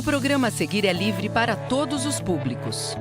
O programa a seguir é livre para todos os públicos.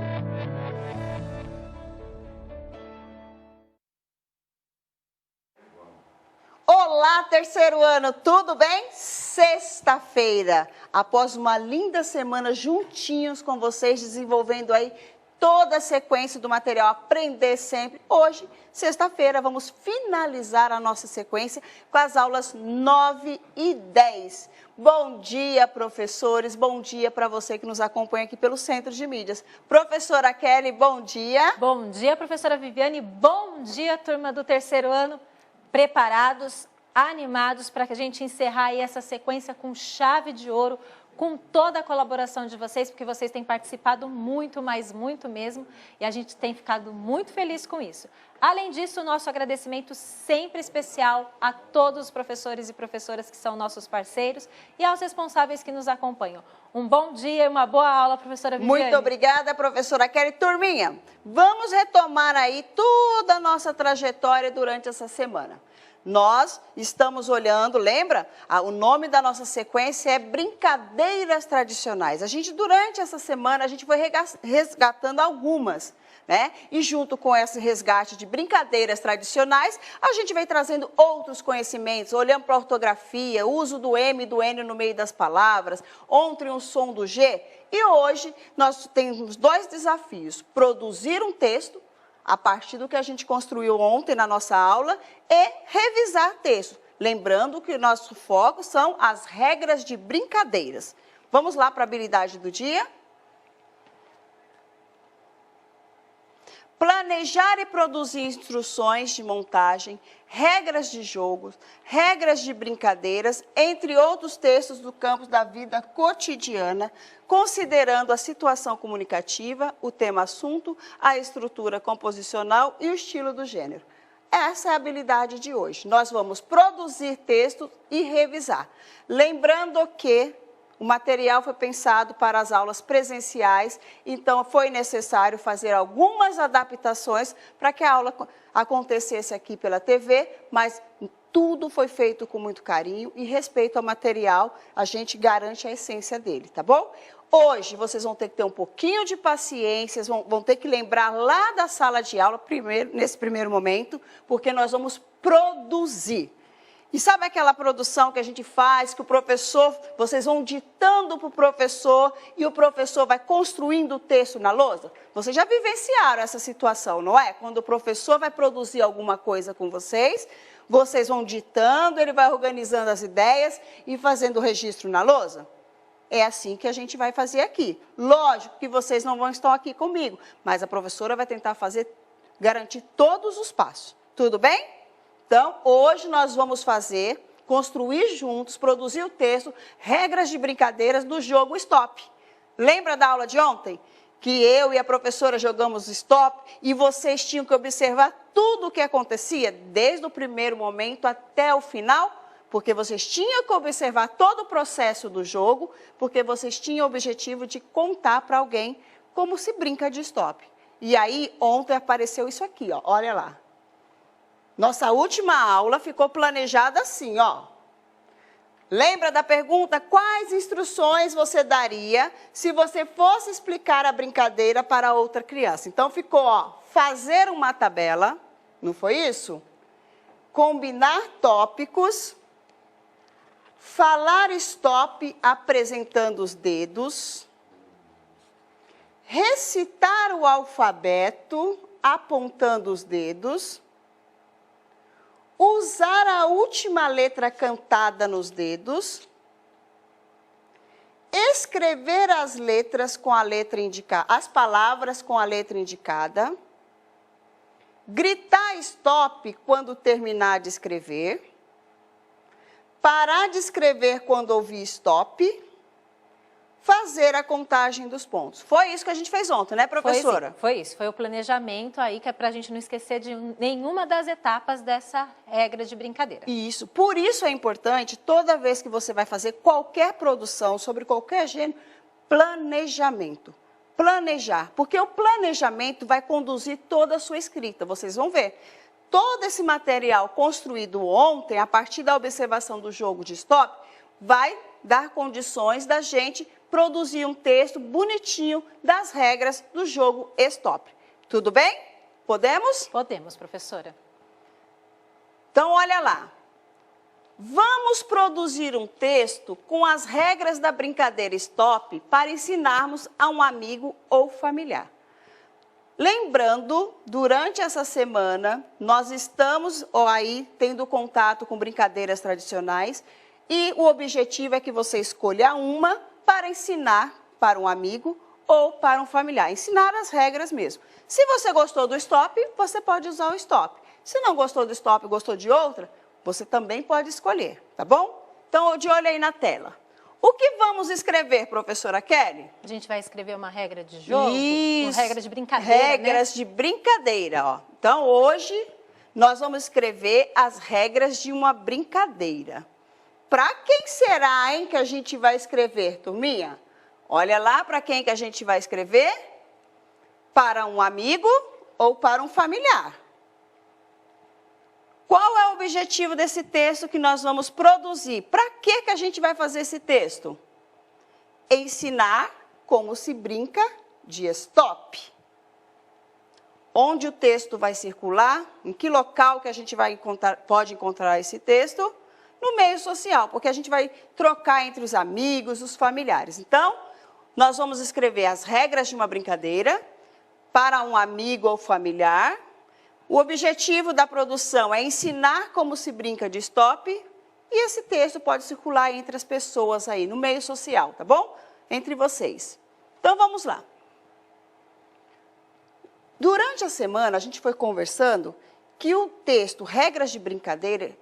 Olá, terceiro ano, tudo bem? Sexta-feira, após uma linda semana juntinhos com vocês, desenvolvendo aí toda a sequência do material Aprender Sempre. Hoje, sexta-feira, vamos finalizar a nossa sequência com as aulas 9 e 10. Bom dia, professores, bom dia para você que nos acompanha aqui pelo Centro de Mídias. Professora Kelly, bom dia. Bom dia, professora Viviane, bom dia, turma do terceiro ano. Preparados, animados para que a gente encerrar aí essa sequência com chave de ouro, com toda a colaboração de vocês, porque vocês têm participado muito, mas muito mesmo, e a gente tem ficado muito feliz com isso. Além disso, o nosso agradecimento sempre especial a todos os professores e professoras que são nossos parceiros e aos responsáveis que nos acompanham. Um bom dia e uma boa aula, professora Viviane. Muito obrigada, professora Kelly. Turminha, vamos retomar aí toda a nossa trajetória durante essa semana. Nós estamos olhando, lembra? O nome da nossa sequência é Brincadeiras Tradicionais. Durante essa semana, a gente foi resgatando algumas, né? E junto com esse resgate de brincadeiras tradicionais, a gente vem trazendo outros conhecimentos, olhando para a ortografia, uso do M e do N no meio das palavras, ontem o som do G. E hoje, nós temos dois desafios: produzir um texto, a partir do que a gente construiu ontem na nossa aula, e revisar texto. Lembrando que o nosso foco são as regras de brincadeiras. Vamos lá para a habilidade do dia? Planejar e produzir instruções de montagem, regras de jogos, regras de brincadeiras, entre outros textos do campo da vida cotidiana, considerando a situação comunicativa, o tema-assunto, a estrutura composicional e o estilo do gênero. Essa é a habilidade de hoje. Nós vamos produzir textos e revisar. Lembrando que o material foi pensado para as aulas presenciais, então foi necessário fazer algumas adaptações para que a aula acontecesse aqui pela TV, mas tudo foi feito com muito carinho e respeito ao material, a gente garante a essência dele, tá bom? Hoje vocês vão ter que ter um pouquinho de paciência, vão ter que lembrar lá da sala de aula, nesse primeiro momento, porque nós vamos produzir. E sabe aquela produção que a gente faz, que o professor, vocês vão ditando para o professor e o professor vai construindo o texto na lousa? Vocês já vivenciaram essa situação, não é? Quando o professor vai produzir alguma coisa com vocês, vocês vão ditando, ele vai organizando as ideias e fazendo o registro na lousa? É assim que a gente vai fazer aqui. Lógico que vocês não vão estar aqui comigo, mas a professora vai tentar garantir todos os passos. Tudo bem? Então, hoje nós vamos construir juntos, produzir o texto, regras de brincadeiras do jogo Stop. Lembra da aula de ontem? Que eu e a professora jogamos Stop e vocês tinham que observar tudo o que acontecia, desde o primeiro momento até o final, porque vocês tinham que observar todo o processo do jogo, porque vocês tinham o objetivo de contar para alguém como se brinca de Stop. E aí, ontem apareceu isso aqui, ó, olha lá. Nossa última aula ficou planejada assim, ó. Lembra da pergunta? Quais instruções você daria se você fosse explicar a brincadeira para outra criança? Então ficou, ó, fazer uma tabela, não foi isso? Combinar tópicos, falar stop apresentando os dedos, recitar o alfabeto apontando os dedos, usar a última letra cantada nos dedos, escrever as letras com a letra indicada, as palavras com a letra indicada, gritar stop quando terminar de escrever, parar de escrever quando ouvir stop, fazer a contagem dos pontos. Foi isso que a gente fez ontem, né, professora? Foi isso. Foi o planejamento aí, que é para a gente não esquecer de nenhuma das etapas dessa regra de brincadeira. Isso. Por isso é importante, toda vez que você vai fazer qualquer produção sobre qualquer gênero, planejamento. Planejar. Porque o planejamento vai conduzir toda a sua escrita. Vocês vão ver. Todo esse material construído ontem, a partir da observação do jogo de Stop, vai dar condições da gente produzir um texto bonitinho das regras do jogo Stop. Tudo bem? Podemos? Podemos, professora. Então, olha lá. Vamos produzir um texto com as regras da brincadeira Stop para ensinarmos a um amigo ou familiar. Lembrando, durante essa semana, nós estamos aí tendo contato com brincadeiras tradicionais e o objetivo é que você escolha uma para ensinar para um amigo ou para um familiar. Ensinar as regras mesmo. Se você gostou do Stop, você pode usar o Stop. Se não gostou do Stop e gostou de outra, você também pode escolher, tá bom? Então, de olho aí na tela. O que vamos escrever, professora Kelly? A gente vai escrever uma regra de jogo, Isso, uma regra de brincadeira, regras de brincadeira, ó. Então, hoje, nós vamos escrever as regras de uma brincadeira. Para quem será, hein, que a gente vai escrever, turminha? Olha lá para quem que a gente vai escrever. Para um amigo ou para um familiar. Qual é o objetivo desse texto que nós vamos produzir? Para que a gente vai fazer esse texto? Ensinar como se brinca de Stop. Onde o texto vai circular? Em que local que a gente pode encontrar esse texto? No meio social, porque a gente vai trocar entre os amigos, os familiares. Então, nós vamos escrever as regras de uma brincadeira para um amigo ou familiar. O objetivo da produção é ensinar como se brinca de Stop e esse texto pode circular entre as pessoas aí, no meio social, tá bom? Entre vocês. Então, vamos lá. Durante a semana, a gente foi conversando que o texto Regras de Brincadeira,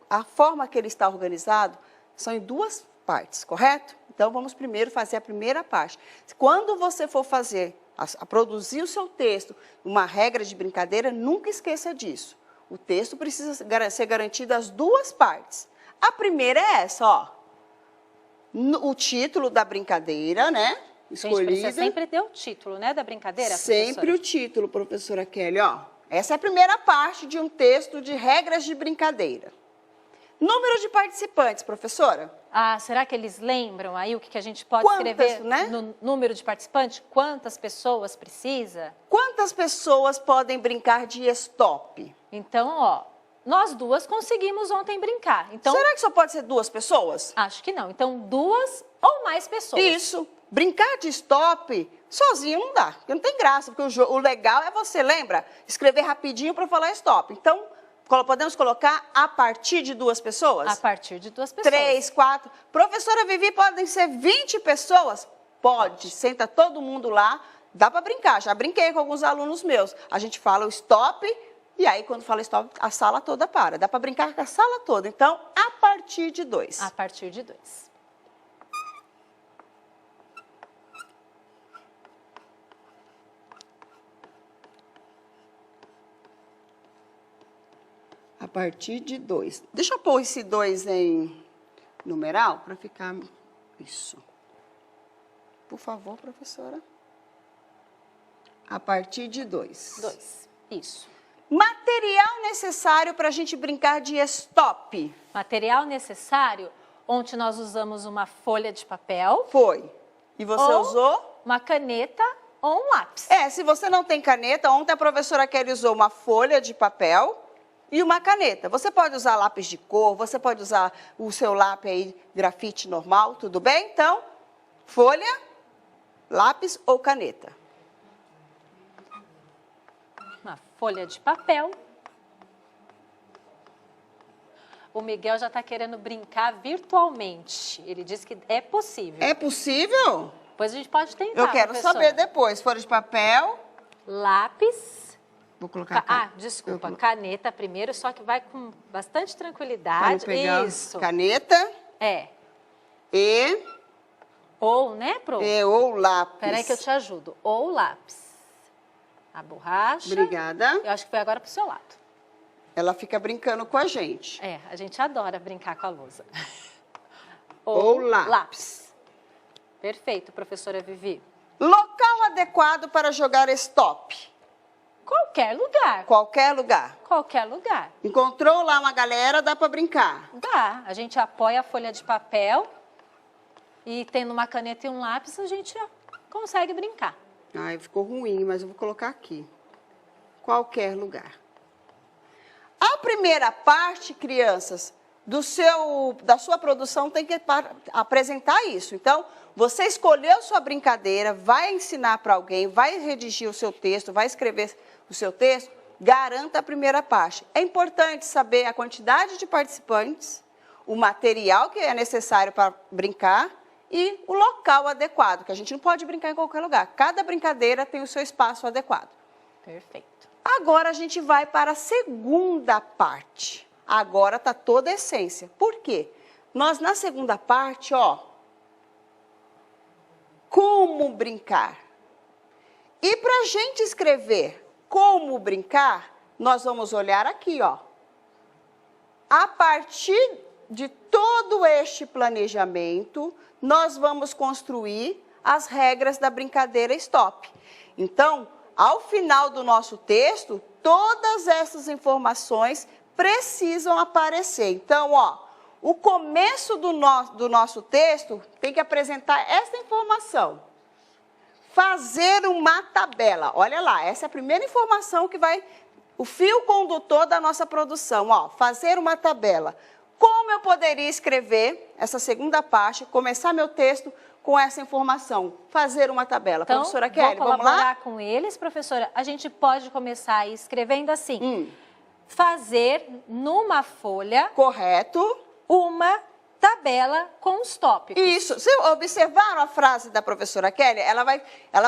a forma que ele está organizado são em duas partes, correto? Então, vamos primeiro fazer a primeira parte. Quando você for produzir o seu texto, uma regra de brincadeira, nunca esqueça disso. O texto precisa ser garantido as duas partes. A primeira é essa, ó. O título da brincadeira, né? Escolhida. Gente, você sempre deu o título, né, da brincadeira, Sempre professora? o título, professora Kelly, ó. Essa é a primeira parte de um texto de regras de brincadeira. Número de participantes, professora? Ah, será que eles lembram aí o que a gente pode Quantas, escrever né? no número de participantes? Quantas pessoas precisa? Quantas pessoas podem brincar de Stop? Então, ó, nós duas conseguimos ontem brincar. Então, Será que só pode ser duas pessoas? acho que não. Então, duas ou mais pessoas. Isso. Brincar de Stop sozinho não dá, porque não tem graça, porque o legal é você, lembra? Escrever rapidinho para falar Stop. Então, podemos colocar a partir de duas pessoas? A partir de duas pessoas. 3, 4. Professora Vivi, podem ser 20 pessoas? Pode. Senta todo mundo lá. Dá para brincar. Já brinquei com alguns alunos meus. A gente fala o Stop e aí quando fala Stop, a sala toda para. Dá para brincar com a sala toda. Então, a partir de 2. A partir de 2. A partir de 2. Deixa eu pôr esse 2 em numeral para ficar isso. Por favor, professora. A partir de 2. 2. Isso. Material necessário para a gente brincar de Stop. Material necessário, onde nós usamos uma folha de papel. Foi. E você ou usou? Uma caneta ou um lápis. Se você não tem caneta, ontem a professora Kelly usou uma folha de papel e uma caneta. Você pode usar lápis de cor, você pode usar o seu lápis aí, grafite normal, tudo bem? Então, folha, lápis ou caneta. Uma folha de papel. O Miguel já está querendo brincar virtualmente. Ele disse que é possível. É possível? Depois a gente pode tentar, Eu quero professora. saber depois. Folha de papel. Lápis. Vou colocar Desculpa, caneta primeiro, só que vai com bastante tranquilidade. Pegar Isso. caneta. É. E Ou, né, Pro? ou lápis. Peraí que eu te ajudo. Ou lápis. A borracha. Obrigada. Eu acho que foi agora pro seu lado. Ela fica brincando com a gente. É, a gente adora brincar com a lousa. Ou lápis. Perfeito, professora Vivi. Local adequado para jogar Stop. Qualquer lugar. Qualquer lugar. Qualquer lugar. Encontrou lá uma galera, dá para brincar. Dá. A gente apoia a folha de papel. E tendo uma caneta e um lápis, a gente ó, consegue brincar. Ai, ficou ruim, mas eu vou colocar aqui. Qualquer lugar. A primeira parte, crianças, da sua produção tem que apresentar isso. Então, você escolheu sua brincadeira, vai ensinar para alguém, vai redigir o seu texto, vai escrever o seu texto, garanta a primeira parte. É importante saber a quantidade de participantes, o material que é necessário para brincar e o local adequado, que a gente não pode brincar em qualquer lugar. Cada brincadeira tem o seu espaço adequado. Perfeito. Agora a gente vai para a segunda parte. Agora está toda a essência. Por quê? Nós, na segunda parte, ó, como brincar. E para a gente escrever como brincar, nós vamos olhar aqui, ó. A partir de todo este planejamento, nós vamos construir as regras da brincadeira stop. Então, ao final do nosso texto, todas essas informações precisam aparecer. Então, ó, o começo do nosso texto tem que apresentar essa informação. Fazer uma tabela. Olha lá, essa é a primeira informação que vai, o fio condutor da nossa produção. Ó, fazer uma tabela. Como eu poderia escrever essa segunda parte, começar meu texto com essa informação? Fazer uma tabela. Então, professora Kelly, vou vamos lá? colaborar com eles, professora. A gente pode começar escrevendo assim. Fazer numa folha... Correto. Uma tabela com os tópicos. Isso. Se observaram a frase da professora Kelly, ela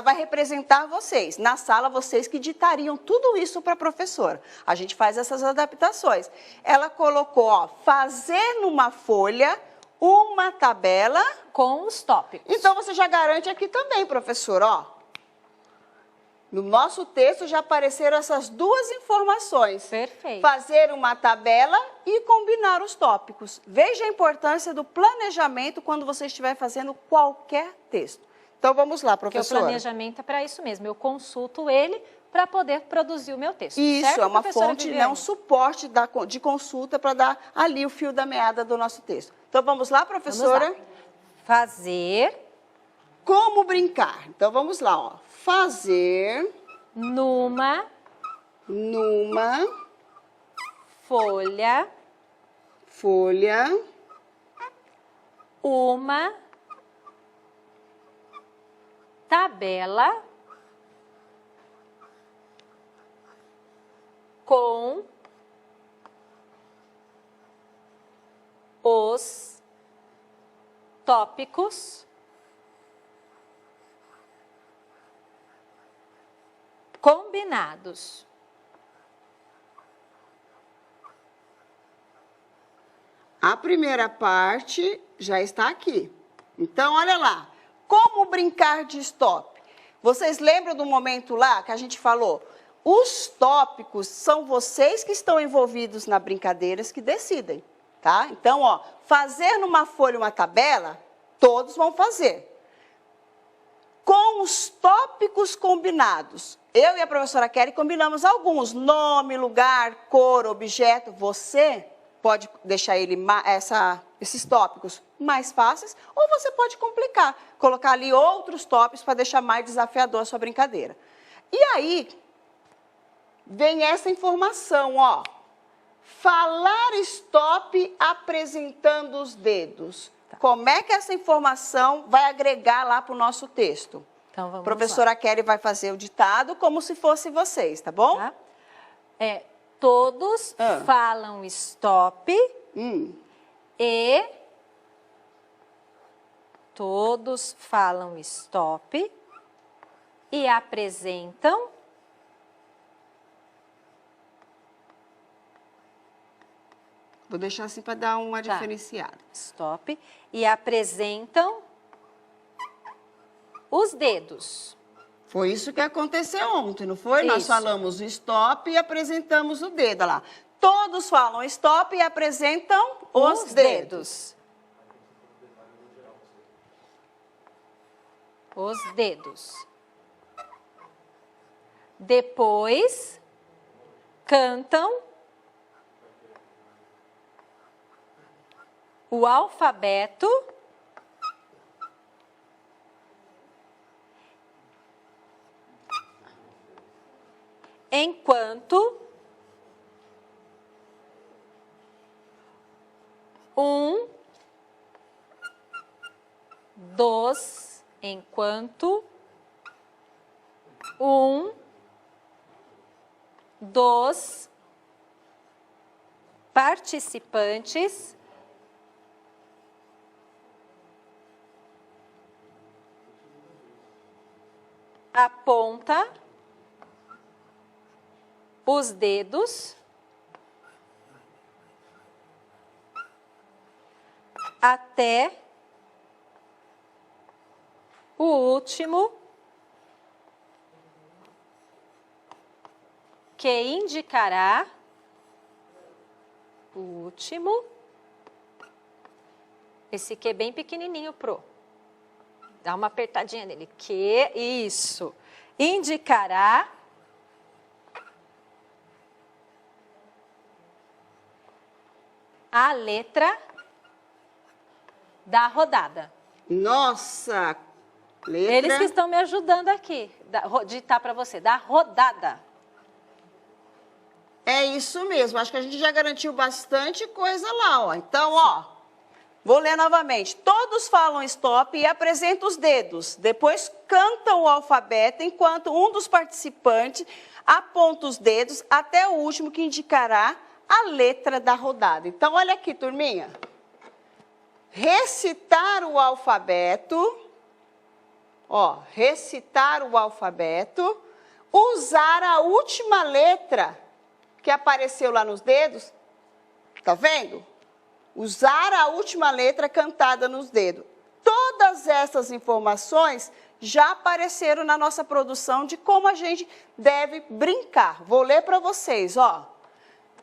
vai representar vocês. Na sala, vocês que ditariam tudo isso para a professora. A gente faz essas adaptações. Ela colocou, ó, fazer numa folha uma tabela... com os tópicos. Então, você já garante aqui também, professora, ó. No nosso texto já apareceram essas duas informações. Perfeito. Fazer uma tabela e combinar os tópicos. Veja a importância do planejamento quando você estiver fazendo qualquer texto. Então, vamos lá, professora. Porque o planejamento é para isso mesmo. Eu consulto ele para poder produzir o meu texto. Isso, certo, é uma professora fonte, Viviane? um suporte de consulta para dar ali o fio da meada do nosso texto. Então, vamos lá, professora? Vamos lá. Fazer... como brincar. Então, vamos lá, ó. Fazer... numa folha... uma tabela com os tópicos combinados. A primeira parte já está aqui. Então, olha lá. Como brincar de stop? Vocês lembram do momento lá que a gente falou? Os tópicos são vocês que estão envolvidos na brincadeiras que decidem, tá? Então, ó, fazer numa folha uma tabela, todos vão fazer. Com os tópicos combinados. Eu e a professora Kelly combinamos alguns. Nome, lugar, cor, objeto. Você pode deixar esses tópicos mais fáceis, ou você pode complicar, colocar ali outros tópicos para deixar mais desafiador a sua brincadeira. E aí, vem essa informação, ó. Falar stop apresentando os dedos. Tá. Como é que essa informação vai agregar lá para o nosso texto? Então, vamos Professora lá. Kelly vai fazer o ditado como se fosse vocês, tá bom? Tá? Todos falam stop e todos falam stop e apresentam Vou deixar assim para dar uma diferenciada. Stop e apresentam os dedos. Foi isso que aconteceu ontem, não foi? Isso. Nós falamos o stop e apresentamos o dedo, olha lá. Todos falam stop e apresentam os dedos. Os dedos. Depois, cantam o alfabeto enquanto um dos participantes aponta os dedos até o último que indicará o último, esse que é bem pequenininho, Pro. Dá uma apertadinha nele, que isso, indicará a letra da rodada. Nossa, letra... Eles que estão me ajudando aqui, ditar para você, da rodada. É isso mesmo, acho que a gente já garantiu bastante coisa lá, ó. Então, ó, vou ler novamente. Todos falam stop e apresentam os dedos. Depois cantam o alfabeto enquanto um dos participantes aponta os dedos até o último que indicará a letra da rodada. Então, olha aqui, turminha. Recitar o alfabeto, ó, recitar o alfabeto, usar a última letra que apareceu lá nos dedos, tá vendo? Usar a última letra cantada nos dedos. Todas essas informações já apareceram na nossa produção de como a gente deve brincar. Vou ler para vocês, ó.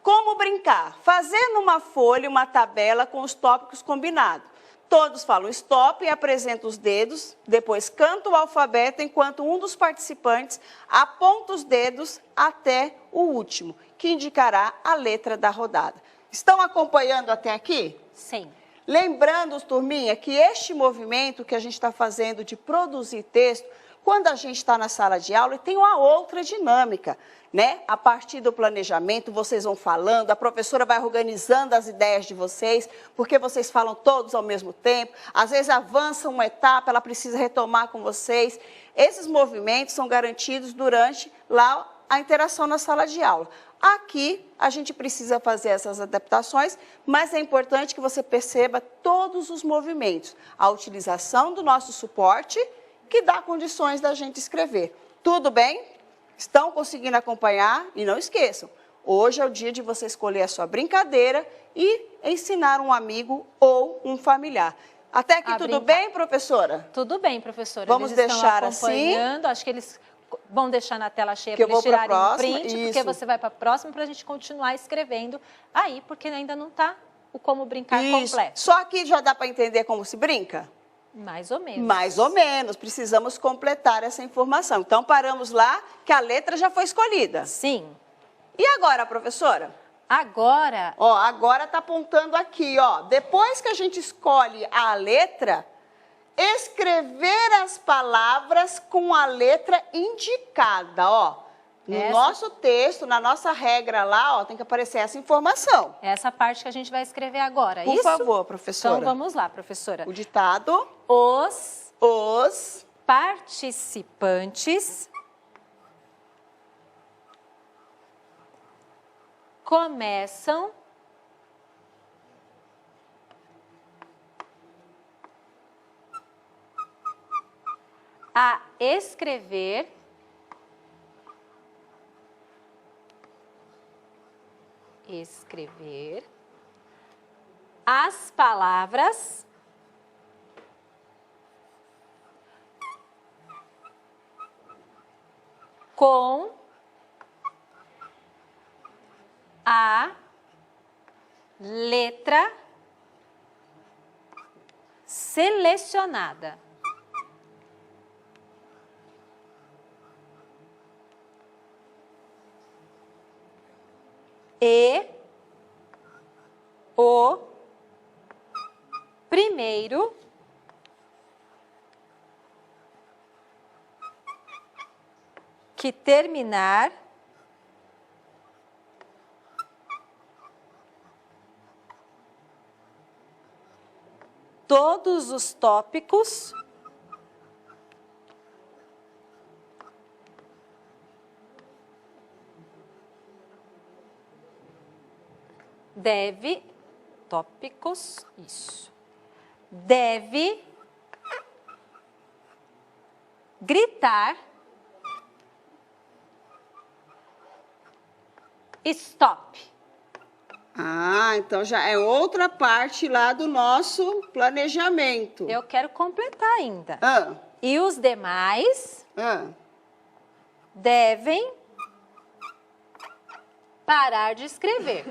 Como brincar? Fazer numa folha uma tabela com os tópicos combinados. Todos falam stop e apresentam os dedos, depois canta o alfabeto enquanto um dos participantes aponta os dedos até o último, que indicará a letra da rodada. Estão acompanhando até aqui? Sim. Lembrando, turminha, que este movimento que a gente está fazendo de produzir texto, quando a gente está na sala de aula, tem uma outra dinâmica, né? A partir do planejamento, vocês vão falando, a professora vai organizando as ideias de vocês, porque vocês falam todos ao mesmo tempo, às vezes avança uma etapa, ela precisa retomar com vocês. Esses movimentos são garantidos durante lá a interação na sala de aula. Aqui, a gente precisa fazer essas adaptações, mas é importante que você perceba todos os movimentos, a utilização do nosso suporte, que dá condições da gente escrever. Tudo bem? Estão conseguindo acompanhar? E não esqueçam, hoje é o dia de você escolher a sua brincadeira e ensinar um amigo ou um familiar. Até aqui tudo bem, professora? Tudo bem, professora. Vamos eles deixar estão acompanhando. Acho que eles vão deixar na tela cheia para eles tirarem um print, porque você vai para a próxima para a gente continuar escrevendo aí, porque ainda não está o como brincar completo. Só aqui já dá para entender como se brinca? Mais ou menos. Mais ou menos. Precisamos completar essa informação. Então, paramos lá que a letra já foi escolhida. Sim. E agora, professora? Agora... Ó, agora está apontando aqui, ó. Depois que a gente escolhe a letra, escrever as palavras com a letra indicada, ó. No nosso texto, na nossa regra lá, ó, tem que aparecer essa informação. Essa parte que a gente vai escrever agora, Por favor, professora. Então, vamos lá, professora. O ditado. Os participantes começam a escrever as palavras com a letra selecionada. E o primeiro que terminar todos os tópicos deve gritar stop. Ah, então já é outra parte lá do nosso planejamento. Eu quero completar ainda. Ah, E os demais devem parar de escrever.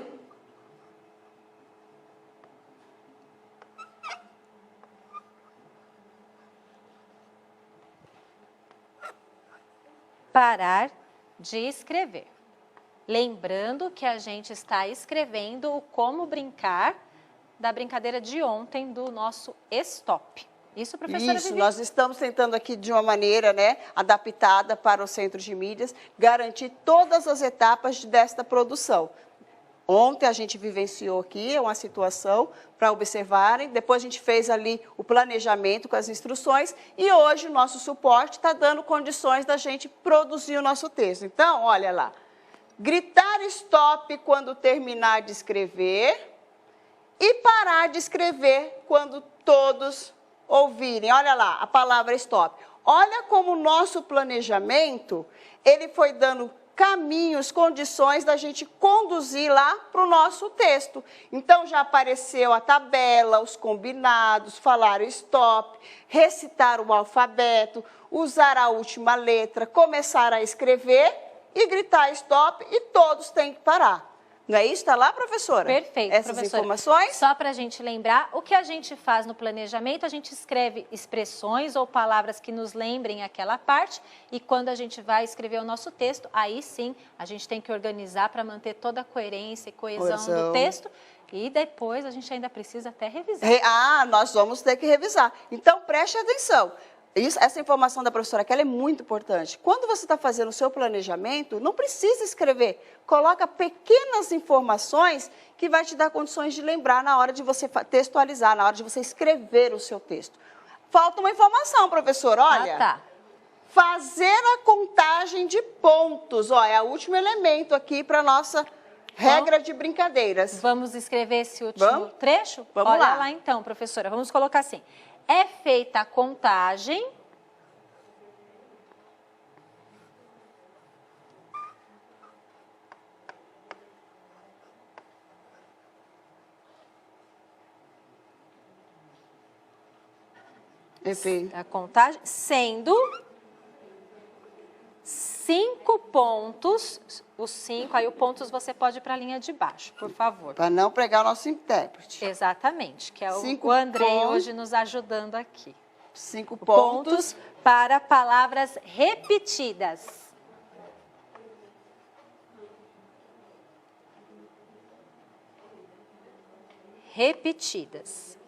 Parar de escrever. Lembrando que a gente está escrevendo o como brincar da brincadeira de ontem do nosso stop. Isso, professora isso, Vivi? nós estamos tentando aqui de uma maneira, né, adaptada para o Centro de Mídias, garantir todas as etapas desta produção. Ontem a gente vivenciou aqui uma situação para observarem, depois a gente fez ali o planejamento com as instruções e hoje o nosso suporte está dando condições da gente produzir o nosso texto. Então, olha lá, gritar stop quando terminar de escrever e parar de escrever quando todos ouvirem. Olha lá, a palavra stop. Olha como o nosso planejamento, ele foi dando caminhos, condições da gente conduzir lá para o nosso texto. Então, já apareceu a tabela, os combinados, falar o stop, recitar o alfabeto, usar a última letra, começar a escrever e gritar stop e todos têm que parar. Não é isso? Está lá, professora? Perfeito, essas professora. informações? Só para a gente lembrar, o que a gente faz no planejamento, a gente escreve expressões ou palavras que nos lembrem aquela parte e quando a gente vai escrever o nosso texto, aí sim a gente tem que organizar para manter toda a coerência e coesão do texto e depois a gente ainda precisa até revisar. Nós vamos ter que revisar. Então, preste atenção. Essa informação da professora Kelly é muito importante. Quando você está fazendo o seu planejamento, não precisa escrever. Coloca pequenas informações que vai te dar condições de lembrar na hora de você textualizar, na hora de você escrever o seu texto. Falta uma informação, professora, olha. Tá. Fazer a contagem de pontos. Ó, é o último elemento aqui para a nossa regra de brincadeiras. Vamos escrever esse último trecho? Vamos Olha lá. lá então, professora. Vamos colocar assim. É feita a contagem sendo 5 pontos, os 5, aí o pontos você pode ir para a linha de baixo, por favor. Para não pregar o nosso intérprete. Exatamente, que é Cinco o Andrei pontos. hoje nos ajudando aqui. 5 Pontos para palavras repetidas. Repetidas.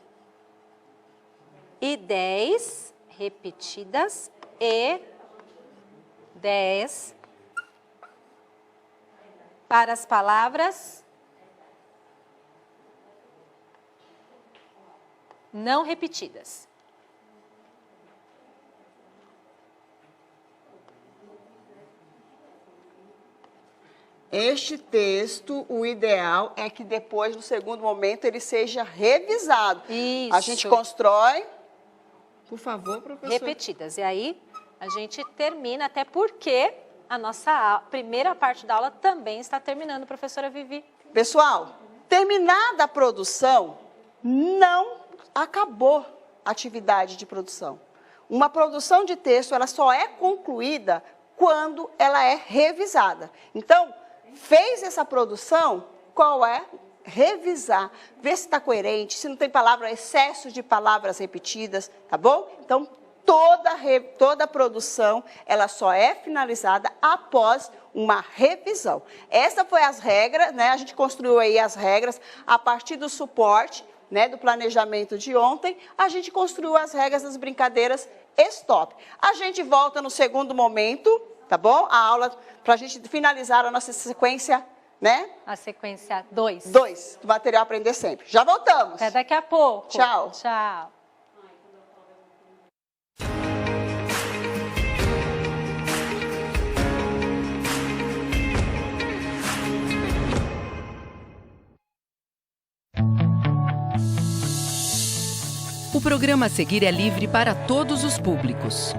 E 10 repetidas e 10 para as palavras não repetidas. Este texto, o ideal é que depois, no segundo momento, ele seja revisado. Isso. A gente constrói. Por favor, professora. Repetidas. E aí, a gente termina, até porque a nossa primeira parte da aula também está terminando, professora Vivi. Pessoal, terminada a produção, não acabou a atividade de produção. Uma produção de texto, ela só é concluída quando ela é revisada. Então, fez essa produção, qual é? Revisar, ver se está coerente, se não tem excesso de palavras repetidas, tá bom? Então, toda a produção, ela só é finalizada após uma revisão. Essas foram as regras, né? A gente construiu aí as regras a partir do suporte, né, do planejamento de ontem, a gente construiu as regras das brincadeiras stop. A gente volta no segundo momento, tá bom? A aula, para a gente finalizar a nossa sequência, né? A sequência 2. 2, do material Aprender Sempre. Já voltamos. Até daqui a pouco. Tchau. Tchau. programa a seguir é livre para todos os públicos.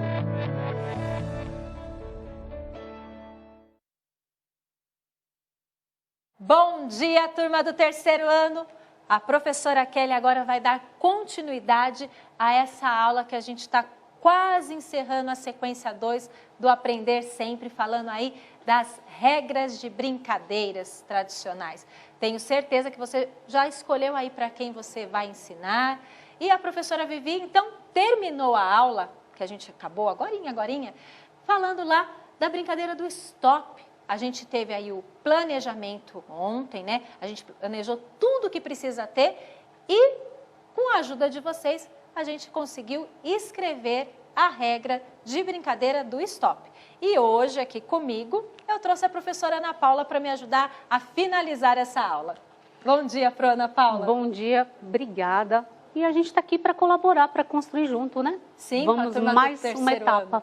Bom dia, turma do terceiro ano! A professora Kelly agora vai dar continuidade a essa aula que a gente está quase encerrando a sequência 2 do Aprender Sempre, falando aí das regras de brincadeiras tradicionais. Tenho certeza que você já escolheu aí para quem você vai ensinar. E a professora Vivi, então, terminou a aula, que a gente acabou agorinha, falando lá da brincadeira do stop. A gente teve aí o planejamento ontem, né? A gente planejou tudo o que precisa ter e, com a ajuda de vocês, a gente conseguiu escrever a regra de brincadeira do stop. E hoje, aqui comigo, eu trouxe a professora Ana Paula para me ajudar a finalizar essa aula. Bom dia, Pro Ana Paula. Bom dia, obrigada. E a gente está aqui para colaborar, para construir junto, né? Sim, vamos mais uma etapa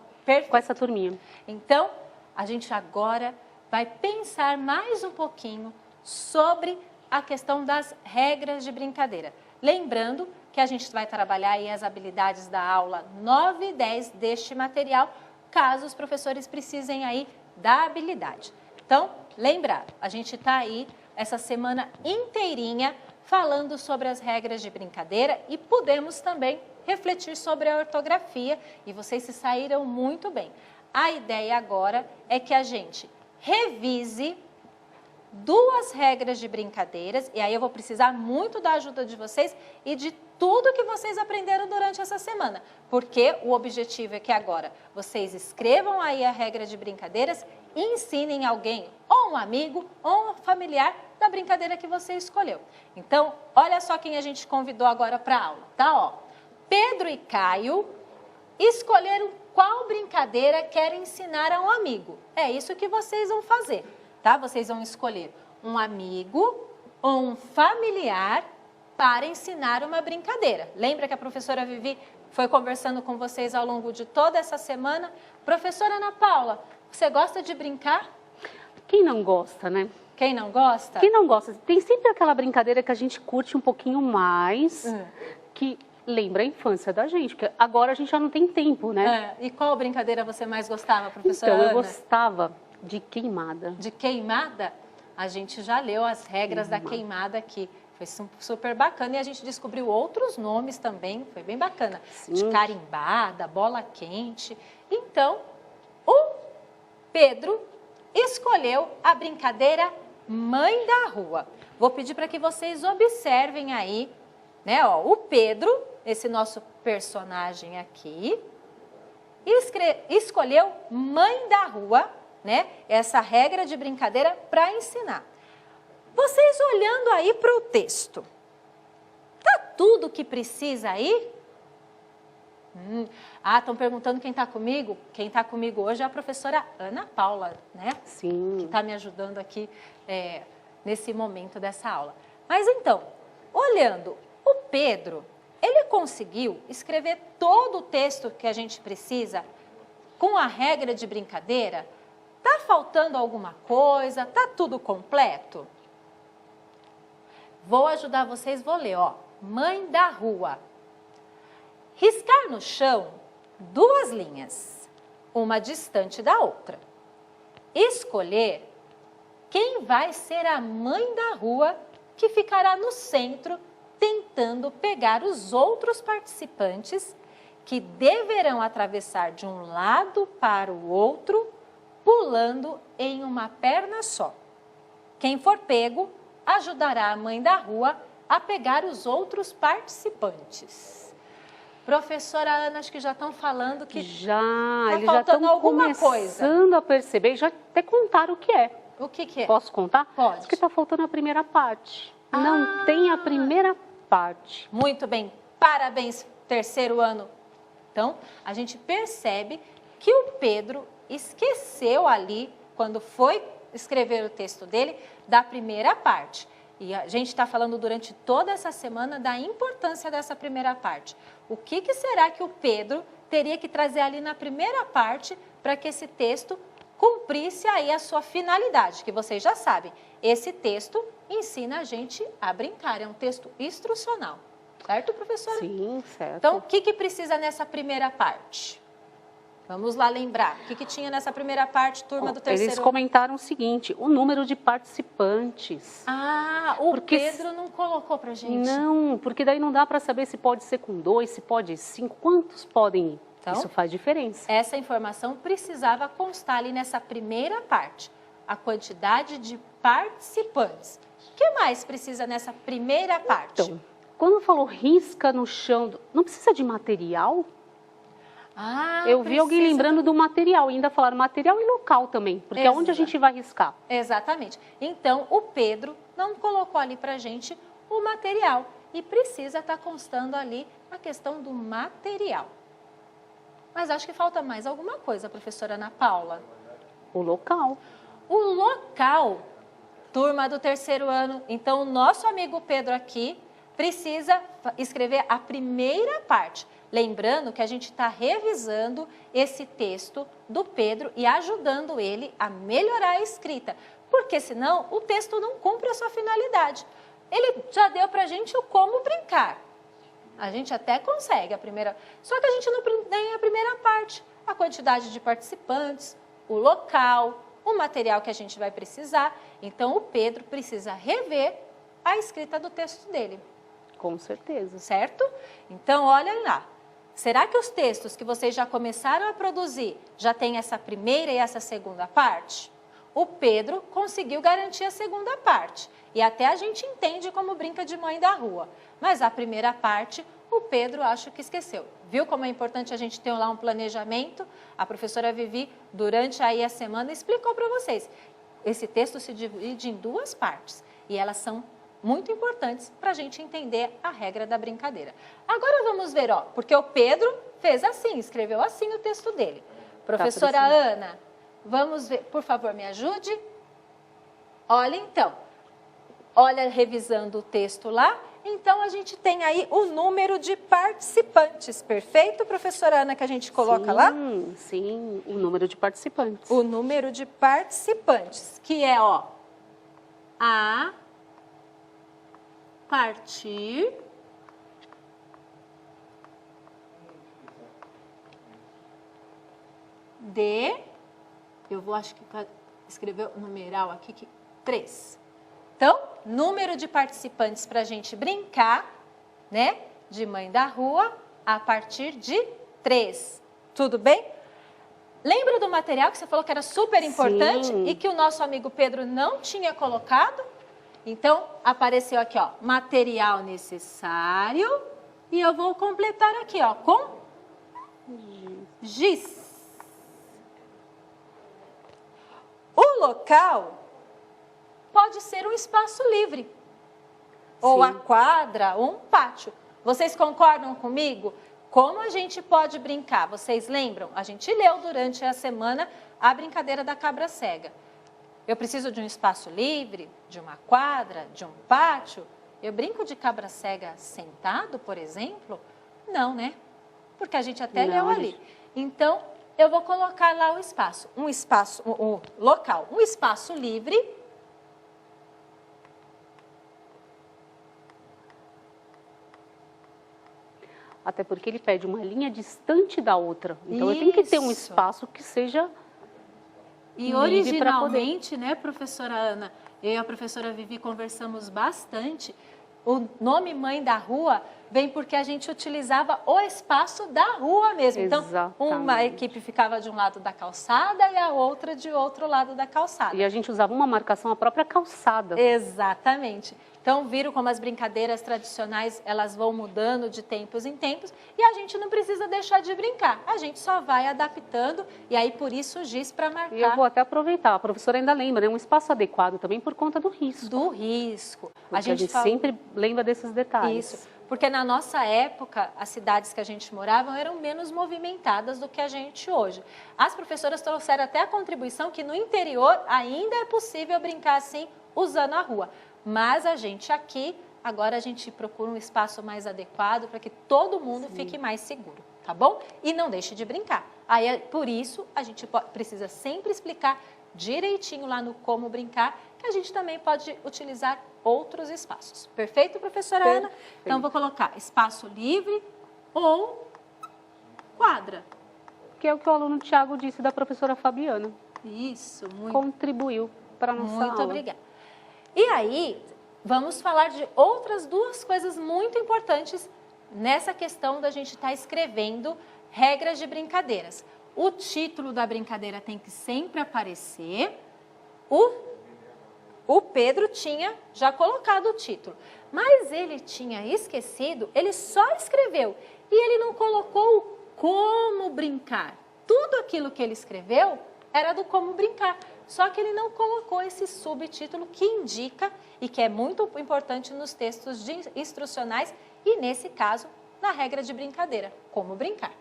com essa turminha. Então, a gente agora vai pensar mais um pouquinho sobre a questão das regras de brincadeira. Lembrando que a gente vai trabalhar aí as habilidades da aula 9 e 10 deste material, caso os professores precisem aí da habilidade. Então, lembrar, a gente está aí essa semana inteirinha falando sobre as regras de brincadeira e podemos também refletir sobre a ortografia e vocês se saíram muito bem. A ideia agora é que a gente revise 2 regras de brincadeiras, e aí eu vou precisar muito da ajuda de vocês e de tudo que vocês aprenderam durante essa semana, porque o objetivo é que agora vocês escrevam aí a regra de brincadeiras e ensinem alguém, ou um amigo, ou um familiar da brincadeira que você escolheu. Então, olha só quem a gente convidou agora para a aula, tá? Ó, Pedro e Caio escolheram qual brincadeira querem ensinar a um amigo. É isso que vocês vão fazer, tá? Vocês vão escolher um amigo ou um familiar para ensinar uma brincadeira. Lembra que a professora Vivi foi conversando com vocês ao longo de toda essa semana? Professora Ana Paula, você gosta de brincar? Quem não gosta, né? Quem não gosta? Quem não gosta? Tem sempre aquela brincadeira que a gente curte um pouquinho mais, que lembra a infância da gente, porque agora a gente já não tem tempo, né? E qual brincadeira você mais gostava, professora Então, Ana? eu gostava de queimada. De queimada? A gente já leu as regras da queimada aqui. Foi super bacana e a gente descobriu outros nomes também, foi bem bacana. Sim. De carimbada, bola quente. Então, o Pedro escolheu a brincadeira Mãe da Rua. Vou pedir para que vocês observem aí, né? Ó, o Pedro, esse nosso personagem aqui, escolheu Mãe da Rua, né? Essa regra de brincadeira para ensinar. Vocês olhando aí para o texto, tá tudo que precisa aí? Estão perguntando quem está comigo? Quem está comigo hoje é a professora Ana Paula, né? Sim. Que está me ajudando aqui nesse momento dessa aula. Mas então, olhando, o Pedro, ele conseguiu escrever todo o texto que a gente precisa com a regra de brincadeira? Tá faltando alguma coisa? Tá tudo completo? Vou ajudar vocês, vou ler, ó. Mãe da Rua. Riscar no chão 2 linhas, uma distante da outra. Escolher quem vai ser a mãe da rua que ficará no centro tentando pegar os outros participantes que deverão atravessar de um lado para o outro, pulando em uma perna só. Quem for pego ajudará a mãe da rua a pegar os outros participantes. Professora Ana, acho que já estão falando que eles tá já estão alguma começando a perceber, já até contaram o que é. O que é? Posso contar? Pode. Porque está faltando a primeira parte. Não tem a primeira parte. Muito bem, parabéns, terceiro ano. Então, a gente percebe que o Pedro esqueceu ali, quando foi escrever o texto dele, da primeira parte. E a gente está falando durante toda essa semana da importância dessa primeira parte. O que será que o Pedro teria que trazer ali na primeira parte para que esse texto cumprisse aí a sua finalidade? Que vocês já sabem, esse texto ensina a gente a brincar, é um texto instrucional. Certo, professora? Sim, certo. Então, o que precisa nessa primeira parte? Vamos lá lembrar. O que tinha nessa primeira parte, turma do terceiro? Eles comentaram o seguinte, o número de participantes. Ah, o Pedro não colocou pra gente. Não, porque daí não dá para saber se pode ser com 2, se pode 5, quantos podem ir. Então, isso faz diferença. Essa informação precisava constar ali nessa primeira parte. A quantidade de participantes. O que mais precisa nessa primeira parte? Então, quando falou risca no chão, não precisa de material? Ah, Eu vi alguém lembrando do material, ainda falaram material e local também, porque é onde a gente vai riscar. Exatamente. Então, o Pedro não colocou ali pra gente o material e precisa estar constando ali a questão do material. Mas acho que falta mais alguma coisa, professora Ana Paula. O local. O local, turma do terceiro ano. Então, o nosso amigo Pedro aqui precisa escrever a primeira parte. Lembrando que a gente está revisando esse texto do Pedro e ajudando ele a melhorar a escrita. Porque senão o texto não cumpre a sua finalidade. Ele já deu para a gente o como brincar. A gente até consegue a primeira... Só que a gente não tem a primeira parte. A quantidade de participantes, o local, o material que a gente vai precisar. Então, o Pedro precisa rever a escrita do texto dele. Com certeza. Certo? Então, olhem lá. Será que os textos que vocês já começaram a produzir já têm essa primeira e essa segunda parte? O Pedro conseguiu garantir a segunda parte. E até a gente entende como brinca de mãe da rua. Mas a primeira parte, o Pedro acho que esqueceu. Viu como é importante a gente ter lá um planejamento? A professora Vivi, durante aí a semana, explicou para vocês. Esse texto se divide em duas partes. E elas são muito importantes para a gente entender a regra da brincadeira. Agora vamos ver, ó, porque o Pedro fez assim, escreveu assim o texto dele. Professora Ana, vamos ver, por favor, me ajude. Olha então, olha revisando o texto lá, então a gente tem aí o número de participantes, perfeito, professora Ana, que a gente coloca lá? Sim, o número de participantes. O número de participantes, que é, ó, a partir de, eu vou acho que escrever o numeral aqui, 3. Então, número de participantes para a gente brincar, né, de mãe da rua, a partir de 3. Tudo bem? Lembra do material que você falou que era super importante? Sim. E que o nosso amigo Pedro não tinha colocado? Então, apareceu aqui, ó, material necessário. E eu vou completar aqui, ó, com giz. O local pode ser um espaço livre. Ou a quadra, ou um pátio. Vocês concordam comigo? Como a gente pode brincar? Vocês lembram? A gente leu durante a semana a brincadeira da cabra cega. Eu preciso de um espaço livre, de uma quadra, de um pátio? Eu brinco de cabra cega sentado, por exemplo? Não, né? Porque a gente até leu ali. Então, eu vou colocar lá o espaço. O local. Um espaço livre. Até porque ele pede uma linha distante da outra. Então, eu tenho que ter um espaço que seja... E originalmente, né, professora Ana, eu e a professora Vivi conversamos bastante, o nome Mãe da Rua vem porque a gente utilizava o espaço da rua mesmo. Então, uma equipe ficava de um lado da calçada e a outra de outro lado da calçada. E a gente usava uma marcação, a própria calçada. Exatamente. Então, viram como as brincadeiras tradicionais, elas vão mudando de tempos em tempos e a gente não precisa deixar de brincar. A gente só vai adaptando e aí, por isso, o giz para marcar. E eu vou até aproveitar, a professora ainda lembra, né? Um espaço adequado também por conta do risco. Do risco. Porque a gente sempre lembra desses detalhes. Isso, porque na nossa época, as cidades que a gente morava eram menos movimentadas do que a gente hoje. As professoras trouxeram até a contribuição que no interior ainda é possível brincar assim, usando a rua. Mas a gente aqui, agora a gente procura um espaço mais adequado para que todo mundo fique mais seguro, tá bom? E não deixe de brincar. Aí, por isso, a gente precisa sempre explicar direitinho lá no como brincar, que a gente também pode utilizar outros espaços. Perfeito, professora Ana? Então, vou colocar espaço livre ou quadra. Que é o que o aluno Tiago disse da professora Fabiana. Isso, muito Contribuiu para a nossa aula. Muito obrigada. E aí, vamos falar de outras duas coisas muito importantes nessa questão da gente estar escrevendo regras de brincadeiras. O título da brincadeira tem que sempre aparecer. O Pedro tinha já colocado o título, mas ele tinha esquecido, ele só escreveu e ele não colocou o como brincar. Tudo aquilo que ele escreveu era do como brincar, só que ele não colocou esse subtítulo que indica e que é muito importante nos textos instrucionais e, nesse caso, na regra de brincadeira, como brincar.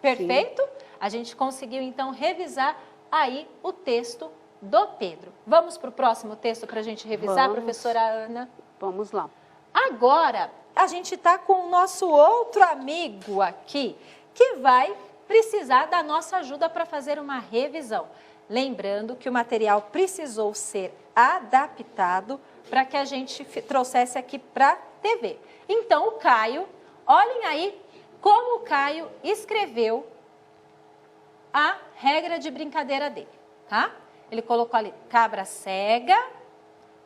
Perfeito? Sim. A gente conseguiu, então, revisar aí o texto do Pedro. Vamos para o próximo texto para a gente revisar, professora Ana? Vamos lá. Agora, a gente está com o nosso outro amigo aqui, que vai precisar da nossa ajuda para fazer uma revisão. Lembrando que o material precisou ser adaptado para que a gente trouxesse aqui para a TV. Então, o Caio, olhem aí como o Caio escreveu a regra de brincadeira dele, tá? Ele colocou ali cabra cega,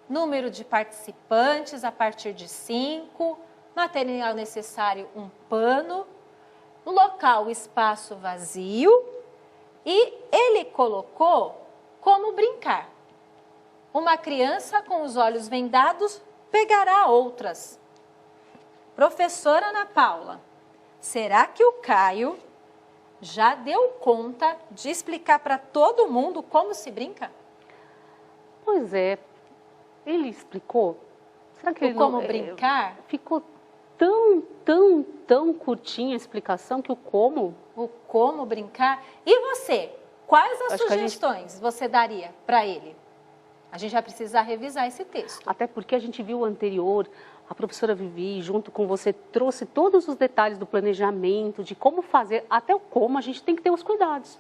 número de participantes a partir de 5, material necessário um pano, local espaço vazio e ele colocou como brincar. Uma criança com os olhos vendados pegará outras. Professora Ana Paula, será que o Caio já deu conta de explicar para todo mundo como se brinca? Pois é, ele explicou. Será que ele como brincar? Ficou tão curtinha a explicação que o como brincar. E você, quais as sugestões você daria para ele? A gente vai precisar revisar esse texto. Até porque a gente viu o anterior, a professora Vivi, junto com você, trouxe todos os detalhes do planejamento, de como fazer, até o como, a gente tem que ter os cuidados.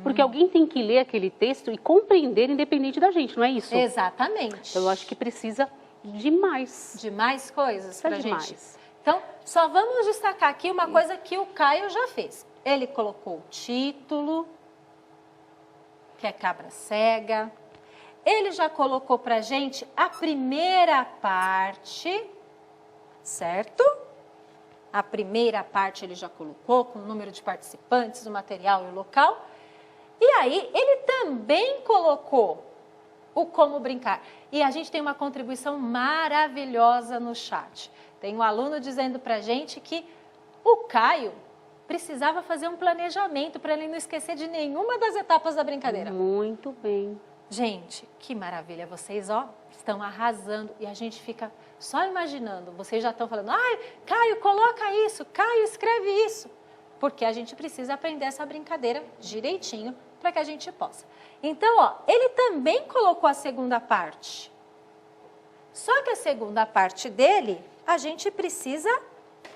Porque alguém tem que ler aquele texto e compreender independente da gente, não é isso? Exatamente. Eu acho que precisa de mais. De mais coisas para a gente. Mais. Então, só vamos destacar aqui uma coisa que o Caio já fez. Ele colocou o título, que é cabra cega. Ele já colocou para a gente a primeira parte, certo? A primeira parte ele já colocou, com o número de participantes, o material e o local. E aí, ele também colocou o como brincar. E a gente tem uma contribuição maravilhosa no chat. Tem um aluno dizendo para a gente que o Caio precisava fazer um planejamento para ele não esquecer de nenhuma das etapas da brincadeira. Muito bem. Gente, que maravilha, vocês estão arrasando e a gente fica só imaginando, vocês já estão falando, ai, Caio, coloca isso, Caio, escreve isso, porque a gente precisa aprender essa brincadeira direitinho para que a gente possa. Então, ele também colocou a segunda parte, só que a segunda parte dele, a gente precisa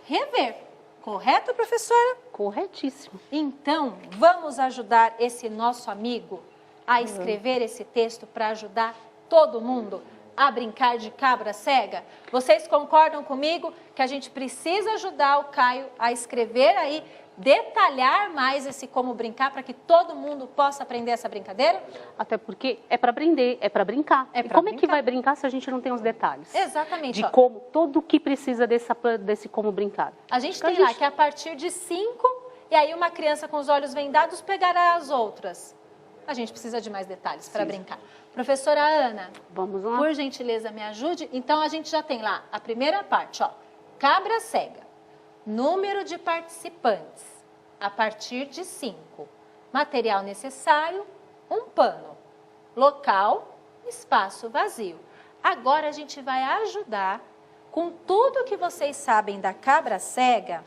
rever, correto, professora? Corretíssimo. Então, vamos ajudar esse nosso amigo a escrever esse texto para ajudar todo mundo a brincar de cabra cega? Vocês concordam comigo que a gente precisa ajudar o Caio a escrever aí, detalhar mais esse como brincar para que todo mundo possa aprender essa brincadeira? Até porque é para aprender, é para brincar. E como é que vai brincar se a gente não tem os detalhes? Exatamente. De como, todo o que precisa desse como brincar. A gente tem lá que a partir de 5, e aí uma criança com os olhos vendados pegará as outras. A gente precisa de mais detalhes para brincar. Professora Ana, vamos lá. Por gentileza, me ajude. Então, a gente já tem lá a primeira parte, cabra cega, número de participantes, a partir de 5, material necessário, um pano, local, espaço vazio. Agora, a gente vai ajudar, com tudo que vocês sabem da cabra cega,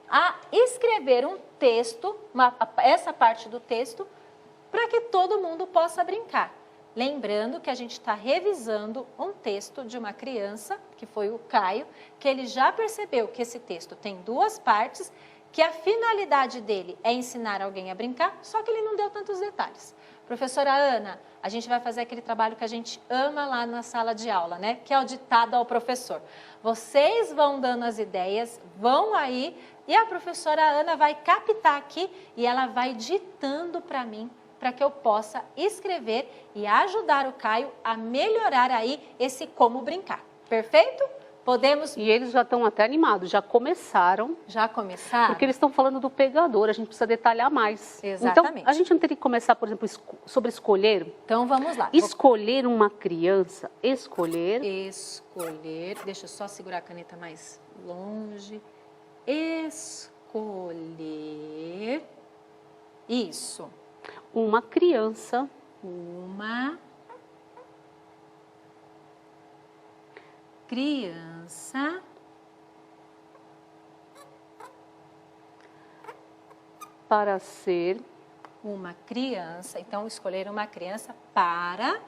a escrever um texto, essa parte do texto, para que todo mundo possa brincar. Lembrando que a gente está revisando um texto de uma criança, que foi o Caio, que ele já percebeu que esse texto tem 2 partes, que a finalidade dele é ensinar alguém a brincar, só que ele não deu tantos detalhes. Professora Ana, a gente vai fazer aquele trabalho que a gente ama lá na sala de aula, né? Que é o ditado ao professor. Vocês vão dando as ideias, vão aí, e a professora Ana vai captar aqui e ela vai ditando para mim, para que eu possa escrever e ajudar o Caio a melhorar aí esse como brincar. Perfeito? Podemos... E eles já estão até animados, já começaram. Já começar? Porque eles estão falando do pegador, a gente precisa detalhar mais. Exatamente. Então, a gente não teria que começar, por exemplo, sobre escolher? Então, vamos lá. Escolher uma criança, escolher... Deixa eu só segurar a caneta mais longe. Escolher... Isso. Uma criança... Uma criança para ser uma criança, então escolher uma criança para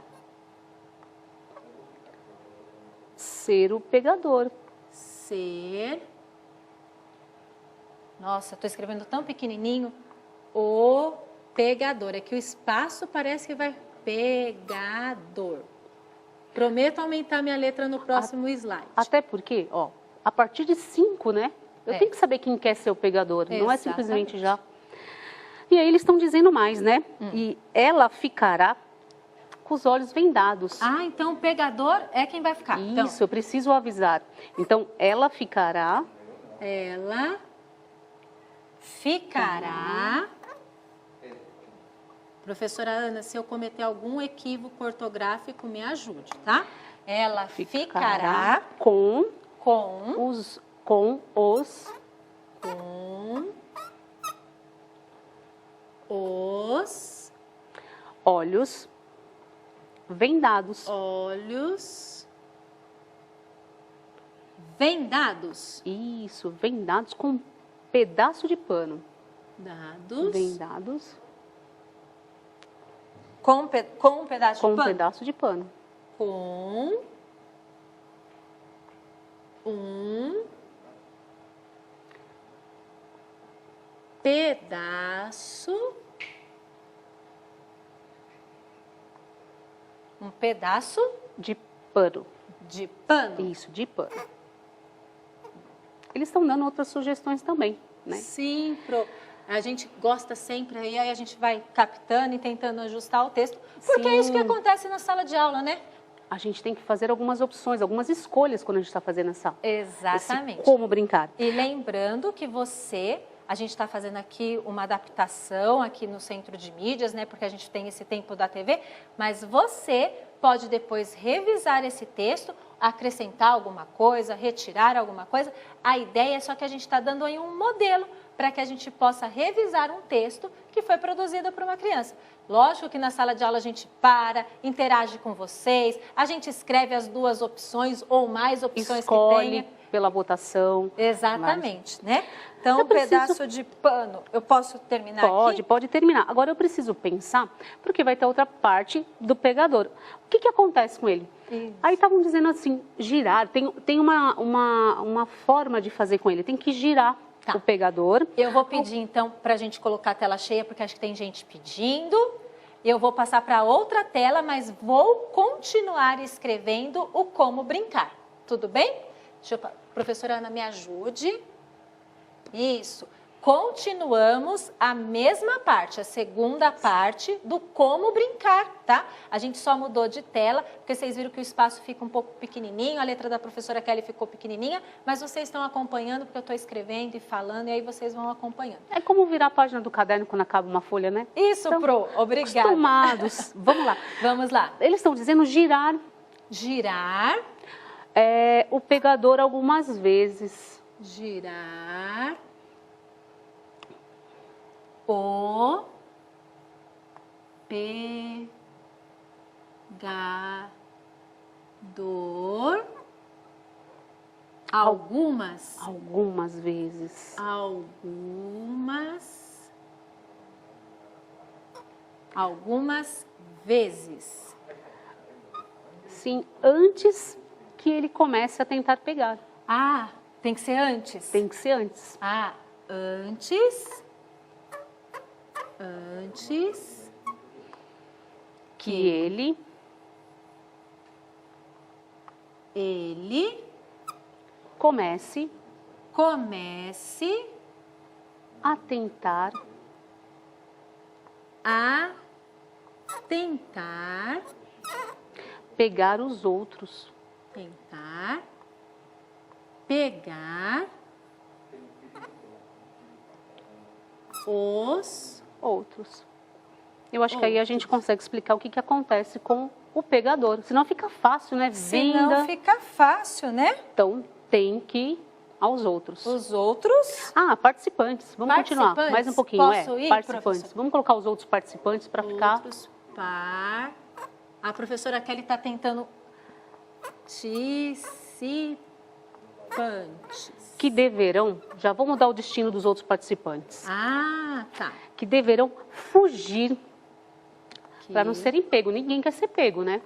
ser o pegador. Ser, nossa, estou escrevendo tão pequenininho, o pegador, é que o espaço parece que vai pegador. Prometo aumentar minha letra no próximo slide. Até porque, ó, a partir de 5, né? Eu tenho que saber quem quer ser o pegador, não é simplesmente já. E aí eles estão dizendo mais, né? E ela ficará com os olhos vendados. Ah, então o pegador é quem vai ficar. Isso, então, eu preciso avisar. Então, ela ficará... Ela ficará... Professora Ana, se eu cometer algum equívoco ortográfico, me ajude, tá? Ela ficará com os olhos vendados. Olhos vendados. Isso, vendados com um pedaço de pano. Dados. Vendados. Com um pedaço de pano? Com um pedaço de pano. Com um pedaço. Um pedaço de pano. De pano? Isso, de pano. Eles estão dando outras sugestões também, né? Sim, a gente gosta sempre, aí a gente vai captando e tentando ajustar o texto, porque é isso que acontece na sala de aula, né? A gente tem que fazer algumas opções, algumas escolhas quando a gente está fazendo Exatamente. como brincar. E lembrando que a gente está fazendo aqui uma adaptação aqui no Centro de Mídias, né? Porque a gente tem esse tempo da TV, mas você pode depois revisar esse texto, acrescentar alguma coisa, retirar alguma coisa. A ideia é só que a gente está dando aí um modelo para que a gente possa revisar um texto que foi produzido por uma criança. Lógico que na sala de aula a gente interage com vocês, a gente escreve as duas opções ou mais opções que tenha. Pela votação. Exatamente, né? Então, um pedaço de pano, eu posso terminar aqui? Pode terminar. Agora eu preciso pensar, porque vai ter outra parte do pegador. O que acontece com ele? Isso. Aí estavam dizendo assim, girar. Tem uma forma de fazer com ele. Tem que girar o pegador. Eu vou pedir, então, para a gente colocar a tela cheia, porque acho que tem gente pedindo. Eu vou passar para outra tela, mas vou continuar escrevendo o como brincar. Tudo bem? Professora Ana, me ajude. Isso. Continuamos a mesma parte, a segunda parte do como brincar, tá? A gente só mudou de tela, porque vocês viram que o espaço fica um pouco pequenininho, a letra da professora Kelly ficou pequenininha, mas vocês estão acompanhando, porque eu estou escrevendo e falando, e aí vocês vão acompanhando. É como virar a página do caderno quando acaba uma folha, né? Isso, então, Pro, obrigada. Acostumados. Vamos lá. Vamos lá. Eles estão dizendo girar. Girar. O pegador algumas vezes. Girar. O pegador algumas vezes. Algumas vezes. Sim, antes que ele comece a tentar pegar. Ah, tem que ser antes? Tem que ser antes. Ah, antes que ele comece a tentar pegar os outros. Os outros. Eu acho que aí a gente consegue explicar o que acontece com o pegador. Senão fica fácil, né? Senão fica fácil, né? Então, tem que ir aos outros. Os outros. Participantes. Vamos continuar. Mais um pouquinho. Posso ir, participantes. professora? Vamos colocar os outros participantes para ficar... Outros A professora Kelly está tentando... Participantes. Que deverão... Já vou mudar o destino dos outros participantes. Tá. Que deverão fugir para não serem pegos. Ninguém quer ser pego, né?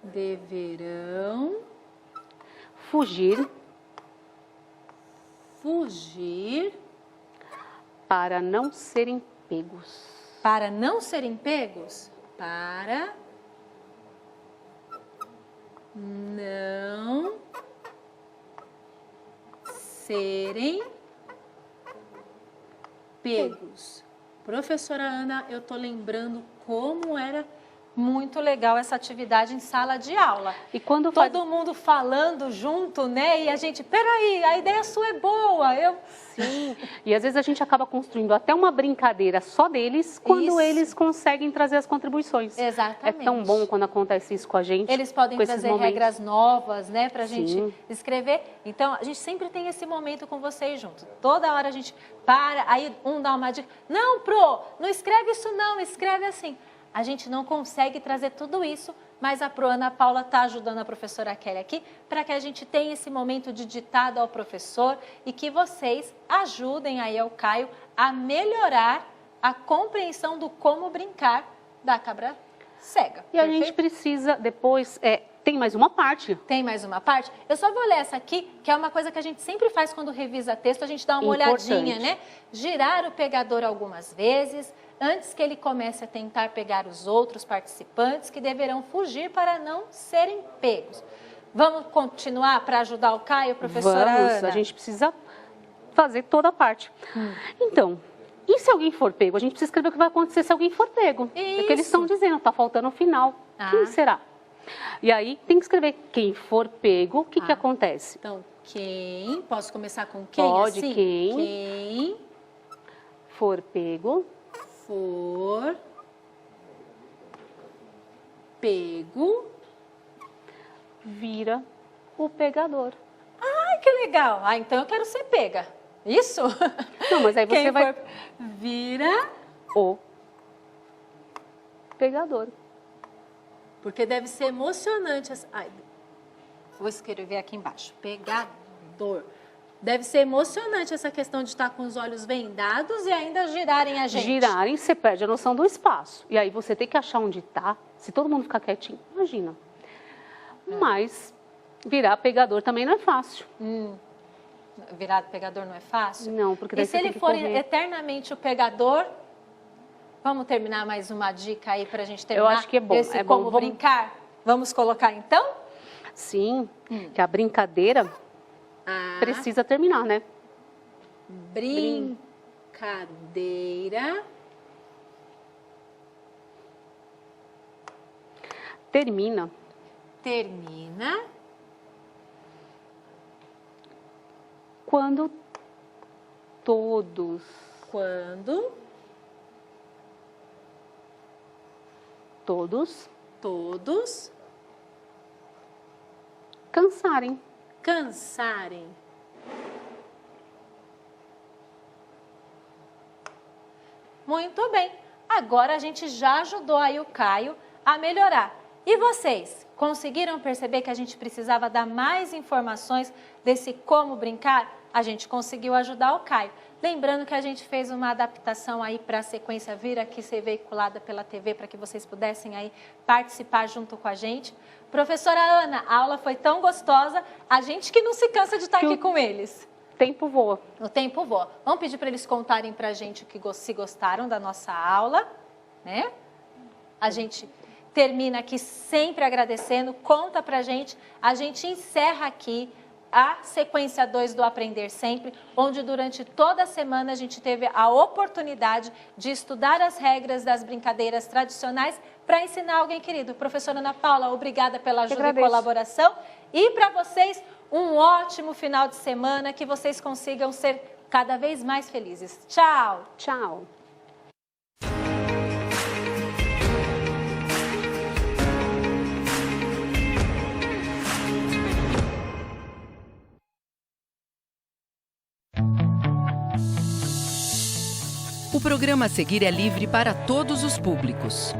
Deverão fugir para não serem pegos. Para não serem pegos? Para não serem pegos. Professora Ana, eu tô lembrando como era muito legal essa atividade em sala de aula. E quando todo mundo falando junto, né? E a gente, peraí, a ideia sua é boa. Sim, e às vezes a gente acaba construindo até uma brincadeira só deles, quando eles conseguem trazer as contribuições. Exatamente. É tão bom quando acontece isso com a gente. Eles podem trazer regras novas, né, pra gente escrever. Então, a gente sempre tem esse momento com vocês junto. Toda hora a gente para, aí um dá uma dica. Não, não escreve isso não, escreve assim. A gente não consegue trazer tudo isso, mas a Ana Paula está ajudando a professora Kelly aqui para que a gente tenha esse momento de ditado ao professor e que vocês ajudem aí ao Caio a melhorar a compreensão do como brincar da cabra cega. E a gente precisa depois... Tem mais uma parte. Tem mais uma parte? Eu só vou ler essa aqui, que é uma coisa que a gente sempre faz quando revisa texto, a gente dá uma olhadinha, né? Girar o pegador algumas vezes, antes que ele comece a tentar pegar os outros participantes que deverão fugir para não serem pegos. Vamos continuar para ajudar o Caio, professora Ana? A gente precisa fazer toda a parte. Então, e se alguém for pego? A gente precisa escrever o que vai acontecer se alguém for pego. Isso. É o que eles estão dizendo, está faltando o final. Quem será? E aí tem que escrever quem for pego, o que acontece? Então, quem? Posso começar com quem? Pode, assim? quem for pego. Vira o pegador. Ai, que legal. Então eu quero ser pega. Isso? Não, mas aí você vai... Vira o pegador. Porque deve ser emocionante. Vou escrever aqui embaixo. Pegador. Deve ser emocionante essa questão de estar com os olhos vendados e ainda girarem a gente. Girarem, você perde a noção do espaço. E aí você tem que achar onde está. Se todo mundo ficar quietinho, imagina. Mas virar pegador também não é fácil. Virar pegador não é fácil? Não, porque daí e se ele for eternamente o pegador... Vamos terminar mais uma dica aí para a gente terminar? Eu acho que é bom. Esse como brincar? Vamos colocar então? Sim, que a brincadeira precisa terminar, né? Brincadeira. Termina. Quando todos cansarem. Muito bem. Agora a gente já ajudou aí o Caio a melhorar. E vocês, conseguiram perceber que a gente precisava dar mais informações desse como brincar? A gente conseguiu ajudar o Caio. Lembrando que a gente fez uma adaptação aí para a sequência vir aqui ser veiculada pela TV para que vocês pudessem aí participar junto com a gente. Professora Ana, a aula foi tão gostosa, a gente que não se cansa de estar aqui com eles. O tempo voa. O tempo voa. Vamos pedir para eles contarem para a gente se gostaram da nossa aula, né? A gente termina aqui sempre agradecendo, conta pra gente, a gente encerra aqui a sequência 2 do Aprender Sempre, onde durante toda a semana a gente teve a oportunidade de estudar as regras das brincadeiras tradicionais para ensinar alguém querido. Professora Ana Paula, obrigada pela ajuda e colaboração. E para vocês, um ótimo final de semana, que vocês consigam ser cada vez mais felizes. Tchau! Tchau! O programa a seguir é livre para todos os públicos.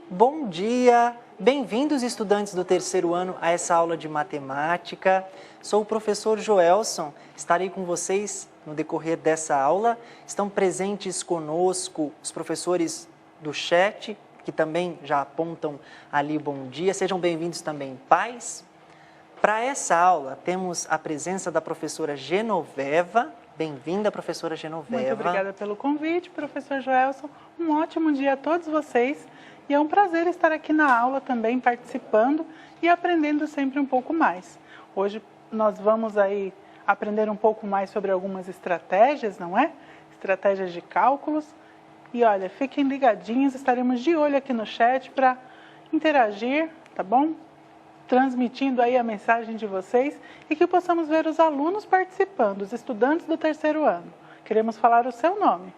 Bom dia! Bem-vindos, estudantes do terceiro ano, a essa aula de matemática. Sou o professor Joelson, estarei com vocês no decorrer dessa aula. Estão presentes conosco os professores do chat, que também já apontam ali bom dia. Sejam bem-vindos também, pais. Para essa aula, temos a presença da professora Genoveva. Bem-vinda, professora Genoveva. Muito obrigada pelo convite, professor Joelson. Um ótimo dia a todos vocês. E é um prazer estar aqui na aula também, participando e aprendendo sempre um pouco mais. Hoje nós vamos aí aprender um pouco mais sobre algumas estratégias, não é? Estratégias de cálculos. E olha, fiquem ligadinhos, estaremos de olho aqui no chat para interagir, tá bom? Transmitindo aí a mensagem de vocês e que possamos ver os alunos participando, os estudantes do terceiro ano. Queremos falar o seu nome.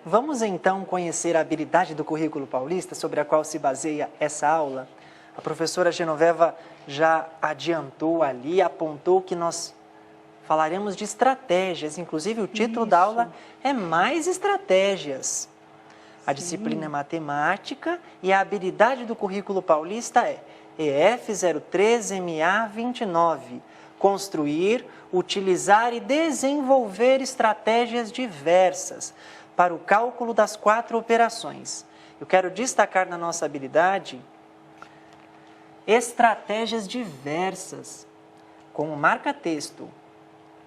Vamos então conhecer a habilidade do currículo paulista sobre a qual se baseia essa aula. A professora Genoveva já adiantou ali, apontou que nós falaremos de estratégias, inclusive o título da aula é Mais Estratégias. A disciplina é matemática e a habilidade do currículo paulista é EF 03MA29, construir, utilizar e desenvolver estratégias diversas para o cálculo das 4 operações. Eu quero destacar na nossa habilidade estratégias diversas, como marca-texto,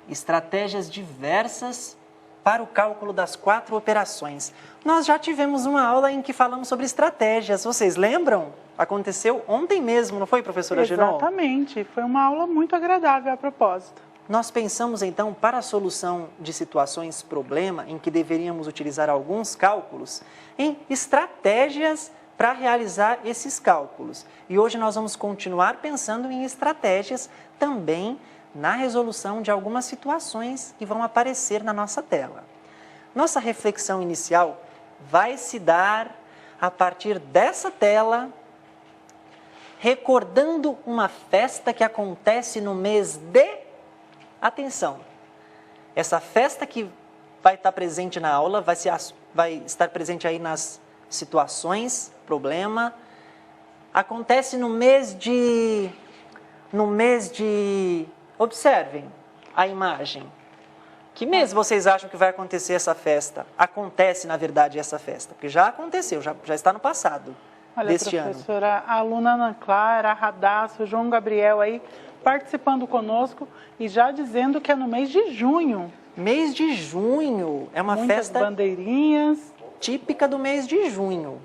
estratégias diversas para o cálculo das 4 operações. Nós já tivemos uma aula em que falamos sobre estratégias, vocês lembram? Aconteceu ontem mesmo, não foi, professora Genon? Exatamente, foi uma aula muito agradável a propósito. Nós pensamos, então, para a solução de situações problema, em que deveríamos utilizar alguns cálculos, em estratégias para realizar esses cálculos. E hoje nós vamos continuar pensando em estratégias também na resolução de algumas situações que vão aparecer na nossa tela. Nossa reflexão inicial vai se dar a partir dessa tela, recordando uma festa que acontece no mês de... Atenção, essa festa que vai estar presente na aula, vai estar presente aí nas situações, problema, acontece no mês de... Observem a imagem. Que mês vocês acham que vai acontecer essa festa? Acontece, na verdade, essa festa, porque já aconteceu, já está no passado deste ano. Olha, professora, a aluna Ana Clara, a Radassa, o João Gabriel aí, participando conosco e já dizendo que é no mês de junho. Mês de junho, é uma festa bandeirinhas típica do mês de junho.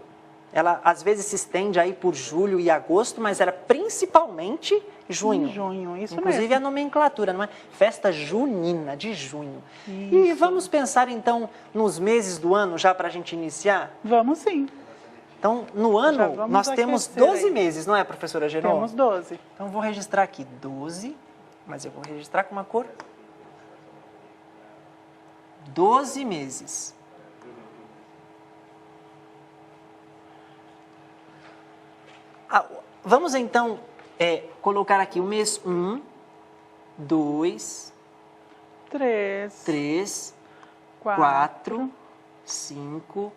Ela às vezes se estende aí por julho e agosto, mas era principalmente junho. Em junho, isso inclusive mesmo. a nomenclatura, não é? Festa junina, de junho. Isso. E vamos pensar então nos meses do ano já para a gente iniciar? Vamos sim. Então, no ano, nós temos 12 meses, não é, professora Genon? Temos 12. Então, vou registrar aqui 12, mas eu vou registrar com uma cor. 12 meses. Vamos, então, colocar aqui o mês 1, 2, 3, 4, 5,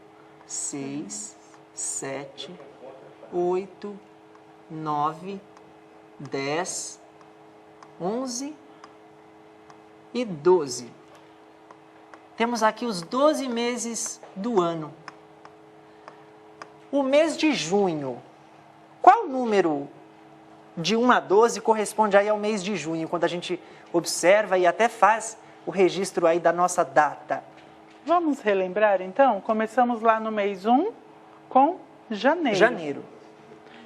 6, 7, 8, 9, 10, 11 e 12. Temos aqui os 12 meses do ano. O mês de junho, qual número de 1 a 12 corresponde aí ao mês de junho? Quando a gente observa e até faz o registro aí da nossa data? Vamos relembrar, então? Começamos lá no mês 1 com janeiro. Janeiro.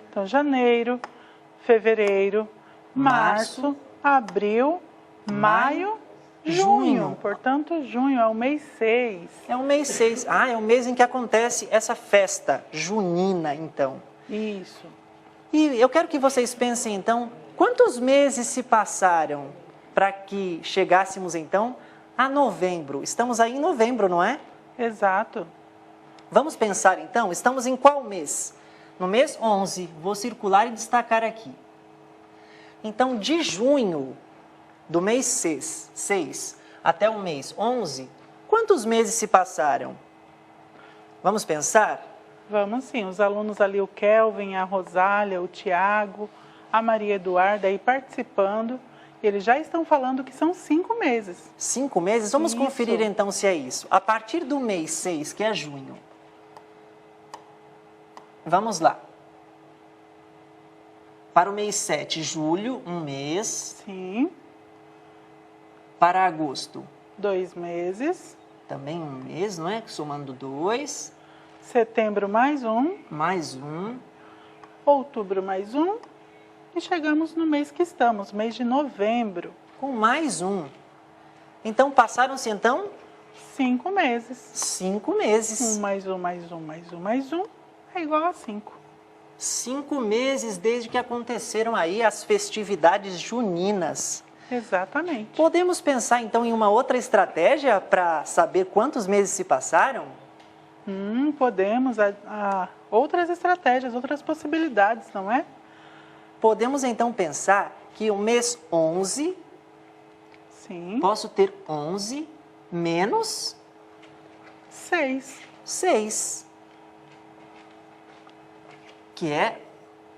Então, janeiro, fevereiro, março, abril, maio, junho. Portanto, junho é o mês 6. É o mês 6. Ah, é o mês em que acontece essa festa junina, então. Isso. E eu quero que vocês pensem, então, quantos meses se passaram para que chegássemos, então, a novembro? Estamos aí em novembro, não é? Exato. Vamos pensar, então, estamos em qual mês? No mês 11. Vou circular e destacar aqui. Então, de junho, do mês 6 até o mês 11, quantos meses se passaram? Vamos pensar? Vamos sim, os alunos ali, o Kelvin, a Rosália, o Tiago, a Maria Eduarda aí participando, eles já estão falando que são 5 meses. 5 meses? Vamos Isso. conferir então se é isso. A partir do mês 6, que é junho. Vamos lá. Para o mês 7, julho, 1 mês. Sim, Para agosto, 2 meses. também 1 mês, não é? Somando 2, Setembro mais 1, mais 1. outubro mais 1 e chegamos no mês que estamos, mês de novembro. Com mais 1. Então, passaram-se, então, 5 meses. 5 meses. 1 mais 1 mais 1 mais 1 mais 1 é igual a 5. 5 meses desde que aconteceram aí as festividades juninas. Exatamente. Podemos pensar, então, em uma outra estratégia para saber quantos meses se passaram? Podemos, outras estratégias, outras possibilidades, não é? Podemos, então, pensar que o mês 11, Sim, posso ter 11 menos 6. 6, que é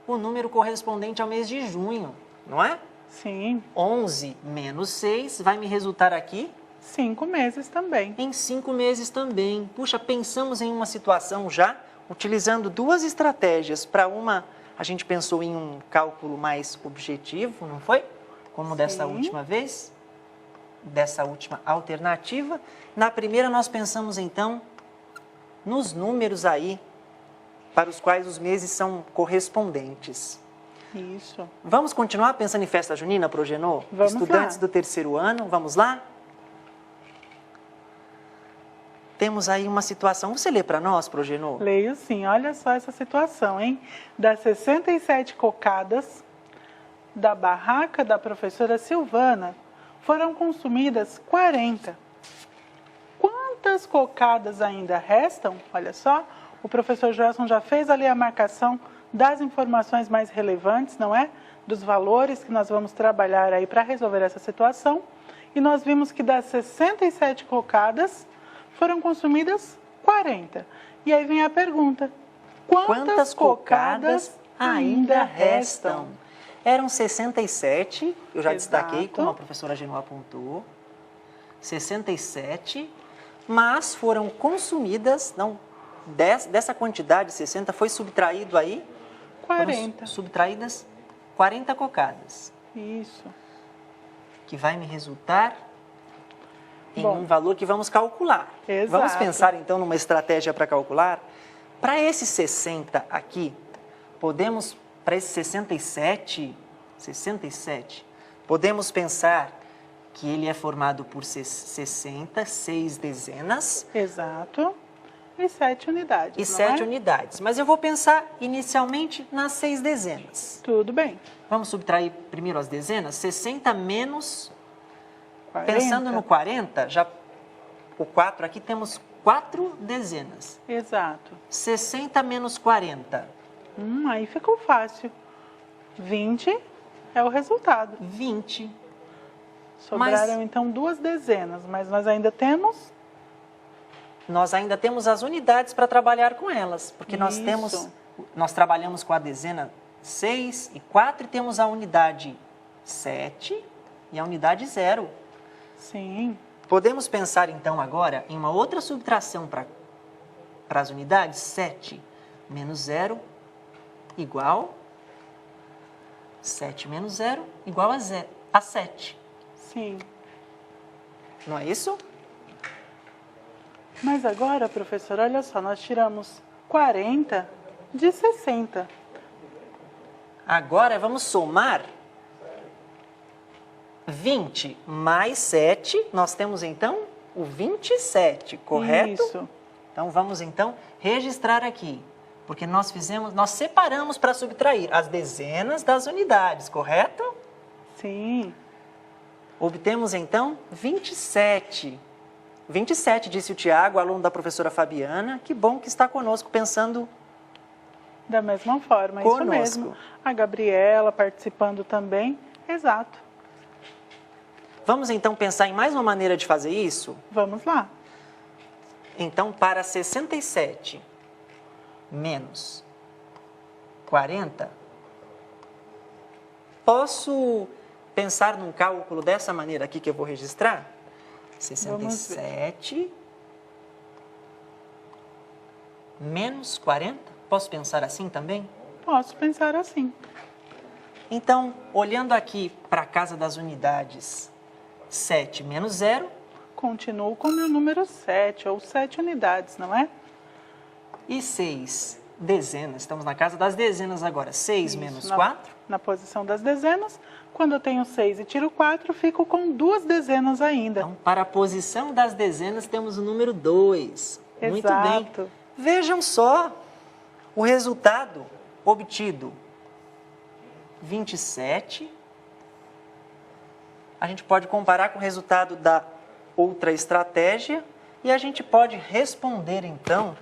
o número correspondente ao mês de junho, não é? Sim, 11 menos 6 vai me resultar aqui 5 meses também. em 5 meses também. Puxa, pensamos em uma situação já, utilizando 2 estratégias. Para uma, a gente pensou em um cálculo mais objetivo, não foi? Como dessa Sim. última vez, dessa última alternativa. Na primeira, nós pensamos, então, nos números aí, para os quais os meses são correspondentes. Isso. Vamos continuar pensando em festa junina, Progenô? Vamos Estudantes lá. do 3º ano, vamos lá? Temos aí uma situação. Você lê para nós, Progenô? Leio sim, olha só essa situação, hein? Das 67 cocadas da barraca da professora Silvana, foram consumidas 40. Quantas cocadas ainda restam? Olha só, o professor Joelson já fez ali a marcação das informações mais relevantes, não é? Dos valores que nós vamos trabalhar aí para resolver essa situação. E nós vimos que das 67 cocadas, foram consumidas 40. E aí vem a pergunta: quantas cocadas ainda restam? Eram 67, eu já destaquei, Exato. como a professora Genô apontou. 67, mas foram consumidas, não, dessa quantidade, 60, foi subtraído aí, 40. foram subtraídas 40 cocadas, Isso. que vai me resultar em Bom. um valor que vamos calcular. Exato. Vamos pensar, então, numa estratégia para calcular. Para esses 60 aqui, podemos, para esses 67, podemos pensar que ele é formado por 60, 6 dezenas Exato. E 7 unidades. e não 7 é? unidades. Mas eu vou pensar inicialmente nas 6 dezenas. Tudo bem. Vamos subtrair primeiro as dezenas. 60 menos, 40. pensando no 40, já o 4 aqui temos 4 dezenas. Exato. 60 menos 40, Aí ficou fácil. 20 é o resultado. 20. Sobraram então 2 dezenas, mas nós ainda temos Nós ainda temos as unidades para trabalhar com elas, porque Isso. nós trabalhamos com a dezena 6 e 4 e temos a unidade 7 e a unidade 0. sim. Podemos pensar então agora em uma outra subtração para as unidades. 7 menos 0 igual 7 menos 0 igual a 7. Sim. não é isso? Mas agora, professor, olha só, nós tiramos 40 de 60. Agora vamos somar 20 mais 7, nós temos então o 27, correto? Isso. Então vamos então registrar aqui, porque nós separamos para subtrair as dezenas das unidades, correto? Sim. Obtemos então 27. 27, disse o Tiago, aluno da professora Fabiana. Que bom que está conosco pensando. Da mesma forma, Conosco. isso mesmo. A Gabriela participando também. Exato. Vamos então pensar em mais uma maneira de fazer isso? Vamos lá. Então, para 67 menos 40, posso pensar num cálculo dessa maneira aqui que eu vou registrar? 67 menos 40? Posso pensar assim também? Posso pensar assim. Então, olhando aqui para a casa das unidades, 7 menos 0. Continuo com o meu número 7, ou 7 unidades, não é? E 6 dezenas. Estamos na casa das dezenas agora. 6 Isso, menos na- 4. Na posição das dezenas. Quando eu tenho 6 e tiro 4, fico com 2 dezenas ainda. Então, para a posição das dezenas, temos o número 2. Muito bem. Exato. Vejam só o resultado obtido. 27. A gente pode comparar com o resultado da outra estratégia e a gente pode responder, então,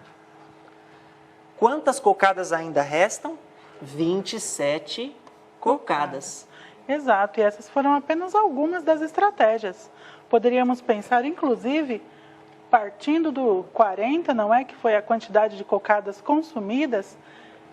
quantas cocadas ainda restam? 27 cocadas. Exato, e essas foram apenas algumas das estratégias. Poderíamos pensar, inclusive, partindo do 40, não é? Que foi a quantidade de cocadas consumidas,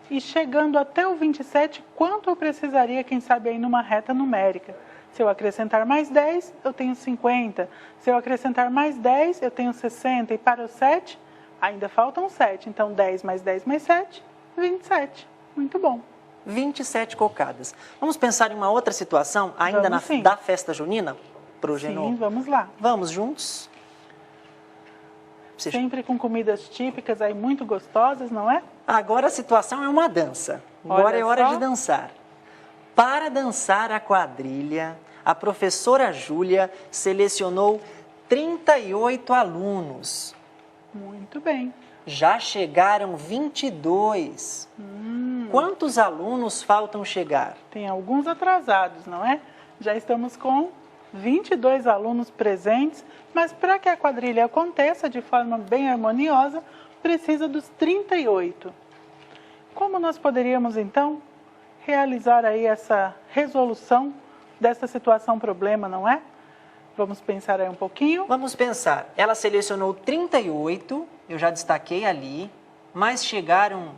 e chegando até o 27, quanto eu precisaria, quem sabe, aí numa reta numérica. Se eu acrescentar mais 10, eu tenho 50. Se eu acrescentar mais 10, eu tenho 60. E para o 7, ainda faltam 7. Então, 10 mais 10 mais 7, 27. Muito bom. 27 cocadas. Vamos pensar em uma outra situação, ainda Vamos sim. da festa junina, Progenor? Sim, vamos lá. Vamos juntos? Você- Sempre com comidas típicas aí muito gostosas, não é? Agora a situação é uma dança. Agora Olha é hora só. de dançar. Para dançar a quadrilha, a professora Júlia selecionou 38 alunos. Muito bem. Já chegaram 22. Quantos alunos faltam chegar? Tem alguns atrasados, não é? Já estamos com 22 alunos presentes, mas para que a quadrilha aconteça de forma bem harmoniosa, precisa dos 38. Como nós poderíamos, então, realizar aí essa resolução dessa situação problema, não é? Vamos pensar aí um pouquinho. Vamos pensar. Ela selecionou 38, eu já destaquei ali, mas chegaram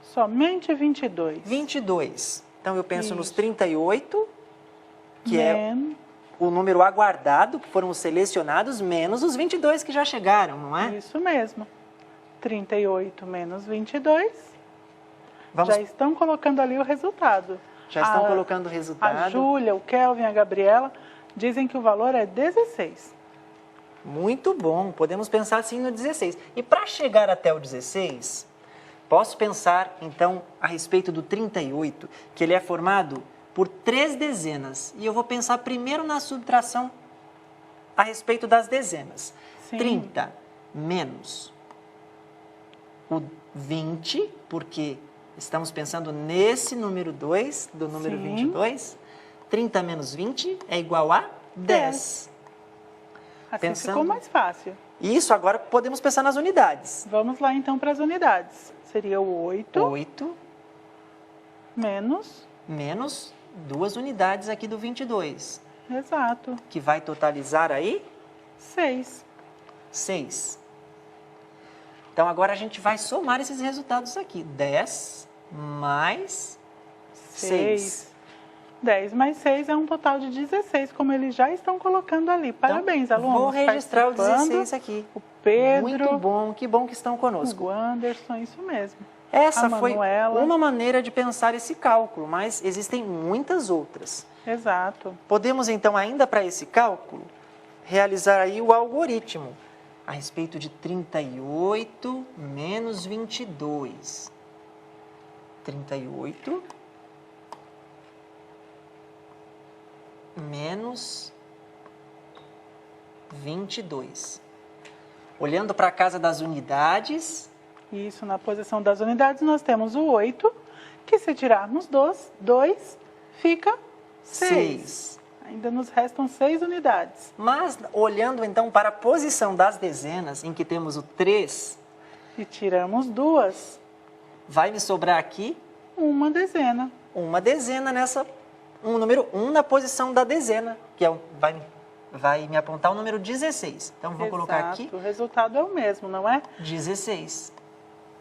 Somente 22. 22. Então eu penso nos Isso. 38, que é Men- o número aguardado, que foram os selecionados, menos os 22 que já chegaram, não é? Isso mesmo. 38 menos 22. Vamos, Já estão colocando ali o resultado. já estão A- colocando o resultado. A Júlia, o Kelvin, a Gabriela dizem que o valor é 16. Muito bom, podemos pensar assim no 16. E para chegar até o 16, posso pensar então a respeito do 38, que ele é formado por 3 dezenas. E eu vou pensar primeiro na subtração a respeito das dezenas. Sim. 30 menos o 20, porque estamos pensando nesse número 2, do número Sim. 22. 30 menos 20 é igual a 10. Assim Pensando- ficou mais fácil. E isso agora podemos pensar nas unidades. Vamos lá então para as unidades. Seria o 8 8 menos, menos 2 unidades aqui do 22, exato, que vai totalizar aí 6. 6. Então agora a gente vai somar esses resultados aqui. 10 mais 6. 10 mais 6 é um total de 16, como eles já estão colocando ali. Parabéns, Então, alunos. vou registrar o participando. 16 aqui. O Pedro, Muito bom, que bom que estão conosco. o Anderson, isso mesmo. Essa a foi Manuela. uma maneira de pensar esse cálculo, mas existem muitas outras. Exato. Podemos então ainda para esse cálculo realizar aí o algoritmo a respeito de 38 menos 22. 38 menos 22. Olhando para a casa das unidades, Isso, na posição das unidades nós temos o 8, que se tirarmos 2, fica 6. 6. Ainda nos restam 6 unidades. Mas olhando então para a posição das dezenas, em que temos o 3, E tiramos 2, vai me sobrar aqui uma dezena. uma dezena nessa, um número 1 na posição da dezena, que vai me apontar o número 16. Então, vou colocar aqui O resultado é o mesmo, não é? 16.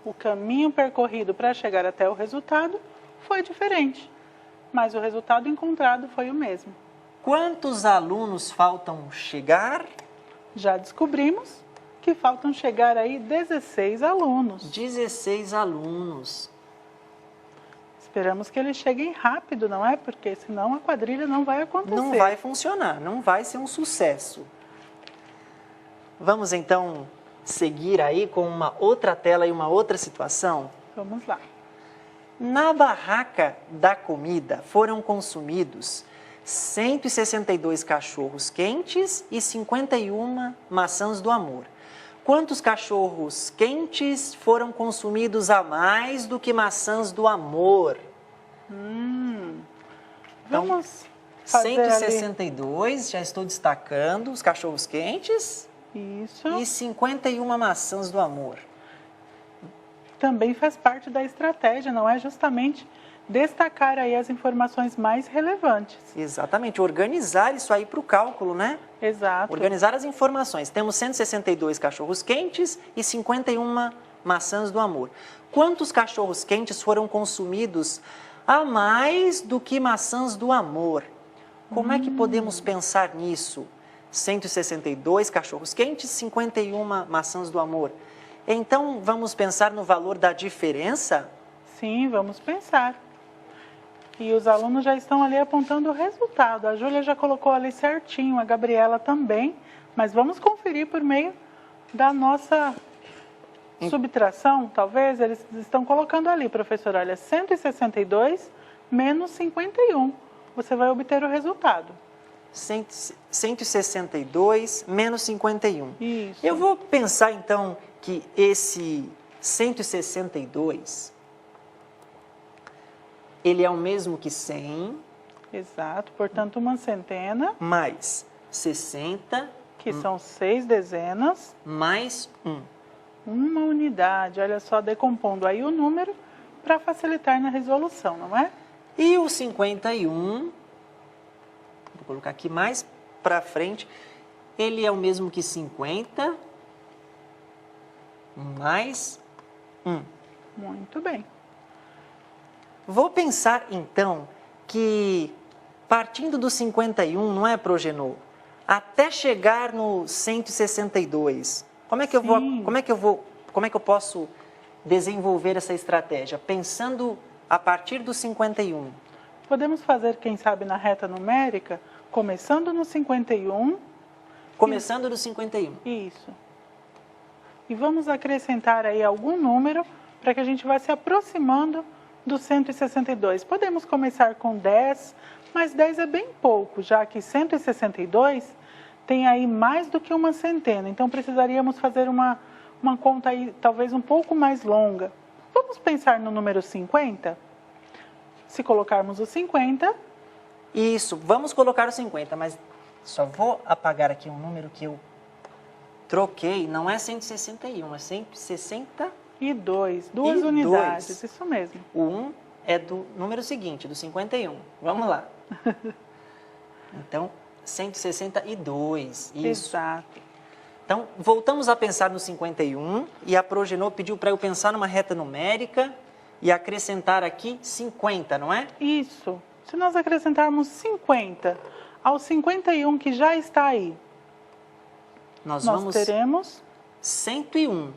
O caminho percorrido para chegar até o resultado foi diferente, mas o resultado encontrado foi o mesmo. Quantos alunos faltam chegar? Já descobrimos que faltam chegar aí 16 alunos. 16 alunos. Esperamos que eles cheguem rápido, não é? Porque senão a quadrilha não vai acontecer. Não vai funcionar, não vai ser um sucesso. Vamos então seguir aí com uma outra tela e uma outra situação? Vamos lá. Na barraca da comida foram consumidos 162 cachorros quentes e 51 maçãs do amor. Quantos cachorros quentes foram consumidos a mais do que maçãs do amor? Vamos fazer 162, já estou destacando, os cachorros quentes ali. Isso. e 51 maçãs do amor. Também faz parte da estratégia, não é? Justamente destacar aí as informações mais relevantes. Exatamente, organizar isso aí para o cálculo, né? Exato. Organizar as informações. Temos 162 cachorros quentes e 51 maçãs do amor. Quantos cachorros quentes foram consumidos a mais do que maçãs do amor? Como é que podemos pensar nisso? 162 cachorros quentes, 51 maçãs do amor. Então, vamos pensar no valor da diferença? Sim, vamos pensar. E os alunos já estão ali apontando o resultado. A Júlia já colocou ali certinho, a Gabriela também. Mas vamos conferir por meio da nossa subtração, talvez. Eles estão colocando ali, professor, olha, 162 menos 51. Você vai obter o resultado. 162 menos 51. Isso. Eu vou pensar, então, que esse 162, ele é o mesmo que 100 Exato, portanto, uma centena, mais 60 que são 6 dezenas, mais 1. uma unidade. Olha só, decompondo aí o número para facilitar na resolução, não é? E o 51, vou colocar aqui mais para frente, ele é o mesmo que 50 mais 1. Muito bem. Vou pensar, então, que partindo do 51, não é, Progenor? Até chegar no 162, como é que eu posso desenvolver essa estratégia? Pensando a partir do 51. Podemos fazer, quem sabe, na reta numérica, começando no 51. Começando do 51. Isso. E vamos acrescentar aí algum número para que a gente vá se aproximando do 162. Podemos começar com 10, mas 10 é bem pouco, já que 162 tem aí mais do que uma centena. Então, precisaríamos fazer uma conta aí talvez um pouco mais longa. Vamos pensar no número 50? Se colocarmos o 50... Isso, vamos colocar o 50, mas só vou apagar aqui um número que eu troquei. Não é 161, é 160. E 2, duas unidades, isso mesmo. O 1 é do número seguinte, do 51. Vamos lá. Então, 162, isso. Exato. Então, voltamos a pensar no 51 e a Progenor pediu para eu pensar numa reta numérica e acrescentar aqui 50, não é? Isso. Se nós acrescentarmos 50 ao 51 que já está aí, Nós nós vamos teremos... 101.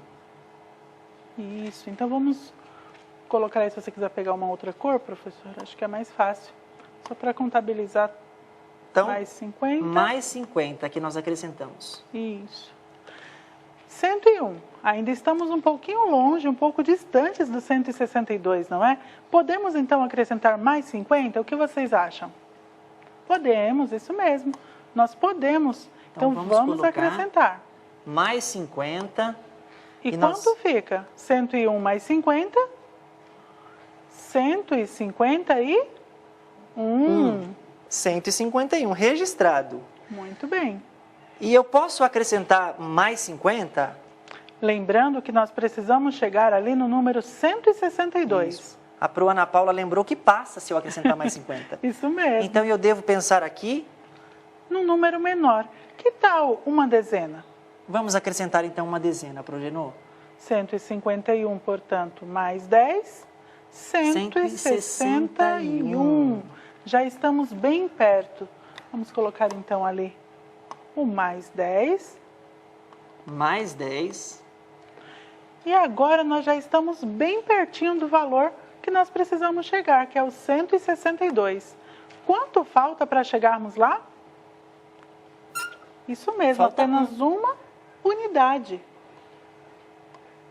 Isso. Então, vamos colocar aí, se você quiser pegar uma outra cor, professor, acho que é mais fácil. Só para contabilizar Então, mais 50. mais 50 que nós acrescentamos. Isso. 101. Ainda estamos um pouquinho longe, um pouco distantes do 162, não é? Podemos, então, acrescentar mais 50? O que vocês acham? Podemos, isso mesmo. Nós podemos. Então, vamos colocar acrescentar. Mais 50. E nós- quanto fica? 101 mais 50? 151. 151, registrado. Muito bem. E eu posso acrescentar mais 50? Lembrando que nós precisamos chegar ali no número 162. Isso. A Pro Ana Paula lembrou que passa se eu acrescentar mais 50. Isso mesmo. Então eu devo pensar aqui, Num número menor. Que tal uma dezena? vamos acrescentar então uma dezena, Progenô. 151, portanto, mais 10, 161. Já estamos bem perto. Vamos colocar então ali o mais 10. Mais 10. E agora nós já estamos bem pertinho do valor que nós precisamos chegar, que é o 162. Quanto falta para chegarmos lá? Isso mesmo, Falta apenas uma unidade.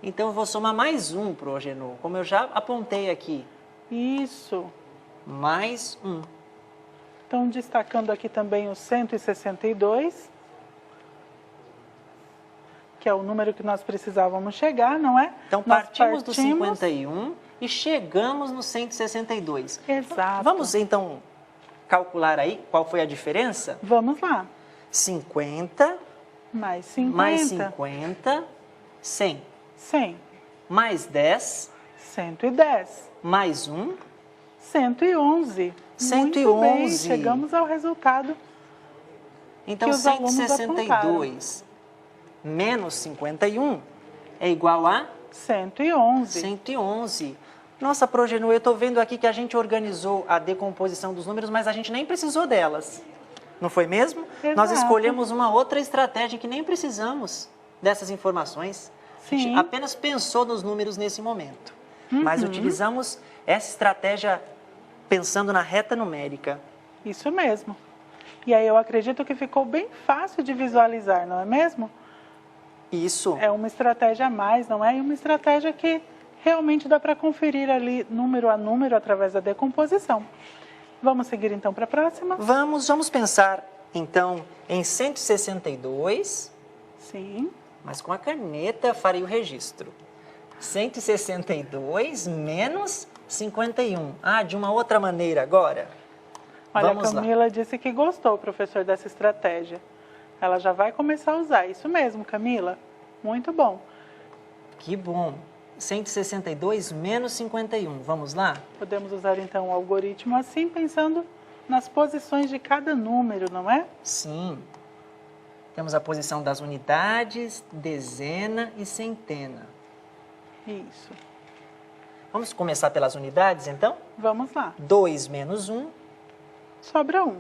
Então eu vou somar mais um, Progenô, como eu já apontei aqui. Isso. Mais um. Então, destacando aqui também o 162, que é o número que nós precisávamos chegar, não é? Então Nós partimos do 51 e chegamos no 162. Exato. Vamos então calcular aí qual foi a diferença? Vamos lá. 50 Mais 50. mais 50, 100. 100. Mais 10, 110. mais 1, 111. 111. Muito bem, chegamos ao resultado. então Que os alunos 162 menos 51 é igual a 111. 111. Nossa, Progenô, eu estou vendo aqui que a gente organizou a decomposição dos números, mas a gente nem precisou delas. Não foi mesmo? Nós Exato. escolhemos uma outra estratégia que nem precisamos dessas informações. A gente Sim. apenas pensou nos números nesse momento. Mas utilizamos essa estratégia pensando na reta numérica. Isso mesmo. E aí eu acredito que ficou bem fácil de visualizar, não é mesmo? Isso. É uma estratégia a mais, não é? E uma estratégia que realmente dá para conferir ali número a número através da decomposição. Vamos seguir então para a próxima? Vamos pensar então em 162, Sim. mas com a caneta farei o registro. 162 menos 51. Ah, de uma outra maneira agora. Olha, Vamos a Camila disse que gostou, professor, dessa estratégia. Ela já vai começar a usar. Isso mesmo, Camila. Muito bom. Que bom. 162 menos 51. Vamos lá? Podemos usar então o algoritmo assim, pensando nas posições de cada número, não é? Sim. Temos a posição das unidades, dezena e centena. Isso. Vamos começar pelas unidades, então? Vamos lá. 2 menos 1. Sobra 1.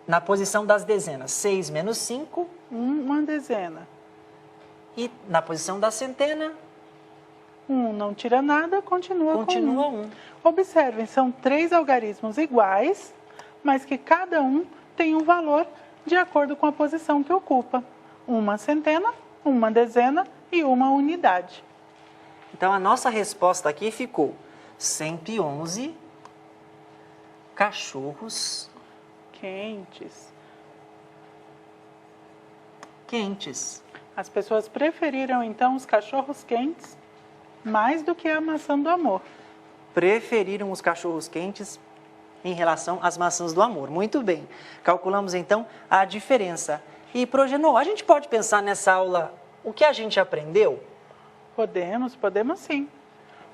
Na posição das dezenas, 6 menos 5. Uma dezena. E na posição da centena, 1 não tira nada, continua continua com 1. 1. Observem, são 3 algarismos iguais, mas que cada um tem um valor de acordo com a posição que ocupa. Uma centena, uma dezena e uma unidade. Então, a nossa resposta aqui ficou 111 cachorros Quentes. quentes. As pessoas preferiram, então, os cachorros quentes mais do que a maçã do amor. Preferiram os cachorros quentes em relação às maçãs do amor. Muito bem. Calculamos, então, a diferença. E, Progenô, a gente pode pensar nessa aula o que a gente aprendeu? Podemos sim.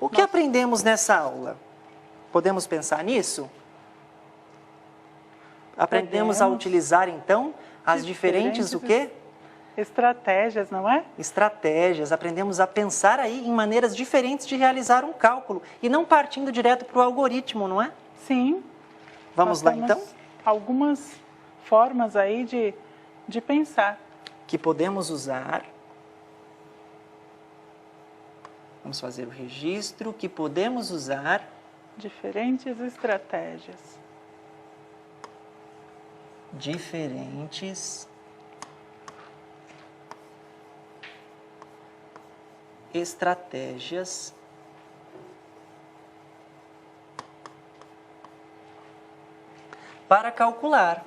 O que aprendemos nessa aula? Podemos pensar nisso? Aprendemos a Podemos. utilizar, então, as diferentes o quê? Estratégias, não é? Estratégias. Aprendemos a pensar aí em maneiras diferentes de realizar um cálculo e não partindo direto para o algoritmo, não é? Sim. Vamos Nós lá, temos então? Algumas formas aí de pensar. Que podemos usar. Vamos fazer o registro que podemos usar Diferentes estratégias. diferentes estratégias para calcular.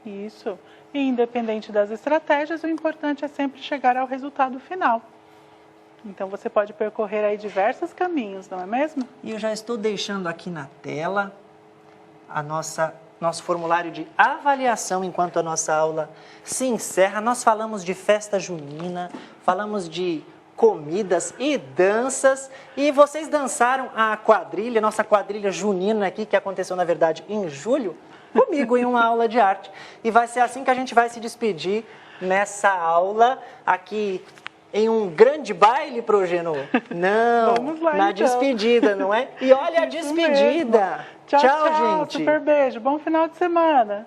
Isso. E independente das estratégias, o importante é sempre chegar ao resultado final. Então você pode percorrer aí diversos caminhos, não é mesmo? E eu já estou deixando aqui na tela nosso formulário de avaliação enquanto a nossa aula se encerra. Nós falamos de festa junina, falamos de comidas e danças, e vocês dançaram a quadrilha, nossa quadrilha junina aqui, que aconteceu na verdade em julho, comigo em uma aula de arte. E vai ser assim que a gente vai se despedir nessa aula aqui em um grande baile, Progenô? Não, Vamos lá, na então. despedida, não é? E olha a Isso despedida. mesmo. Tchau, Tchau, gente. Super beijo. Bom final de semana.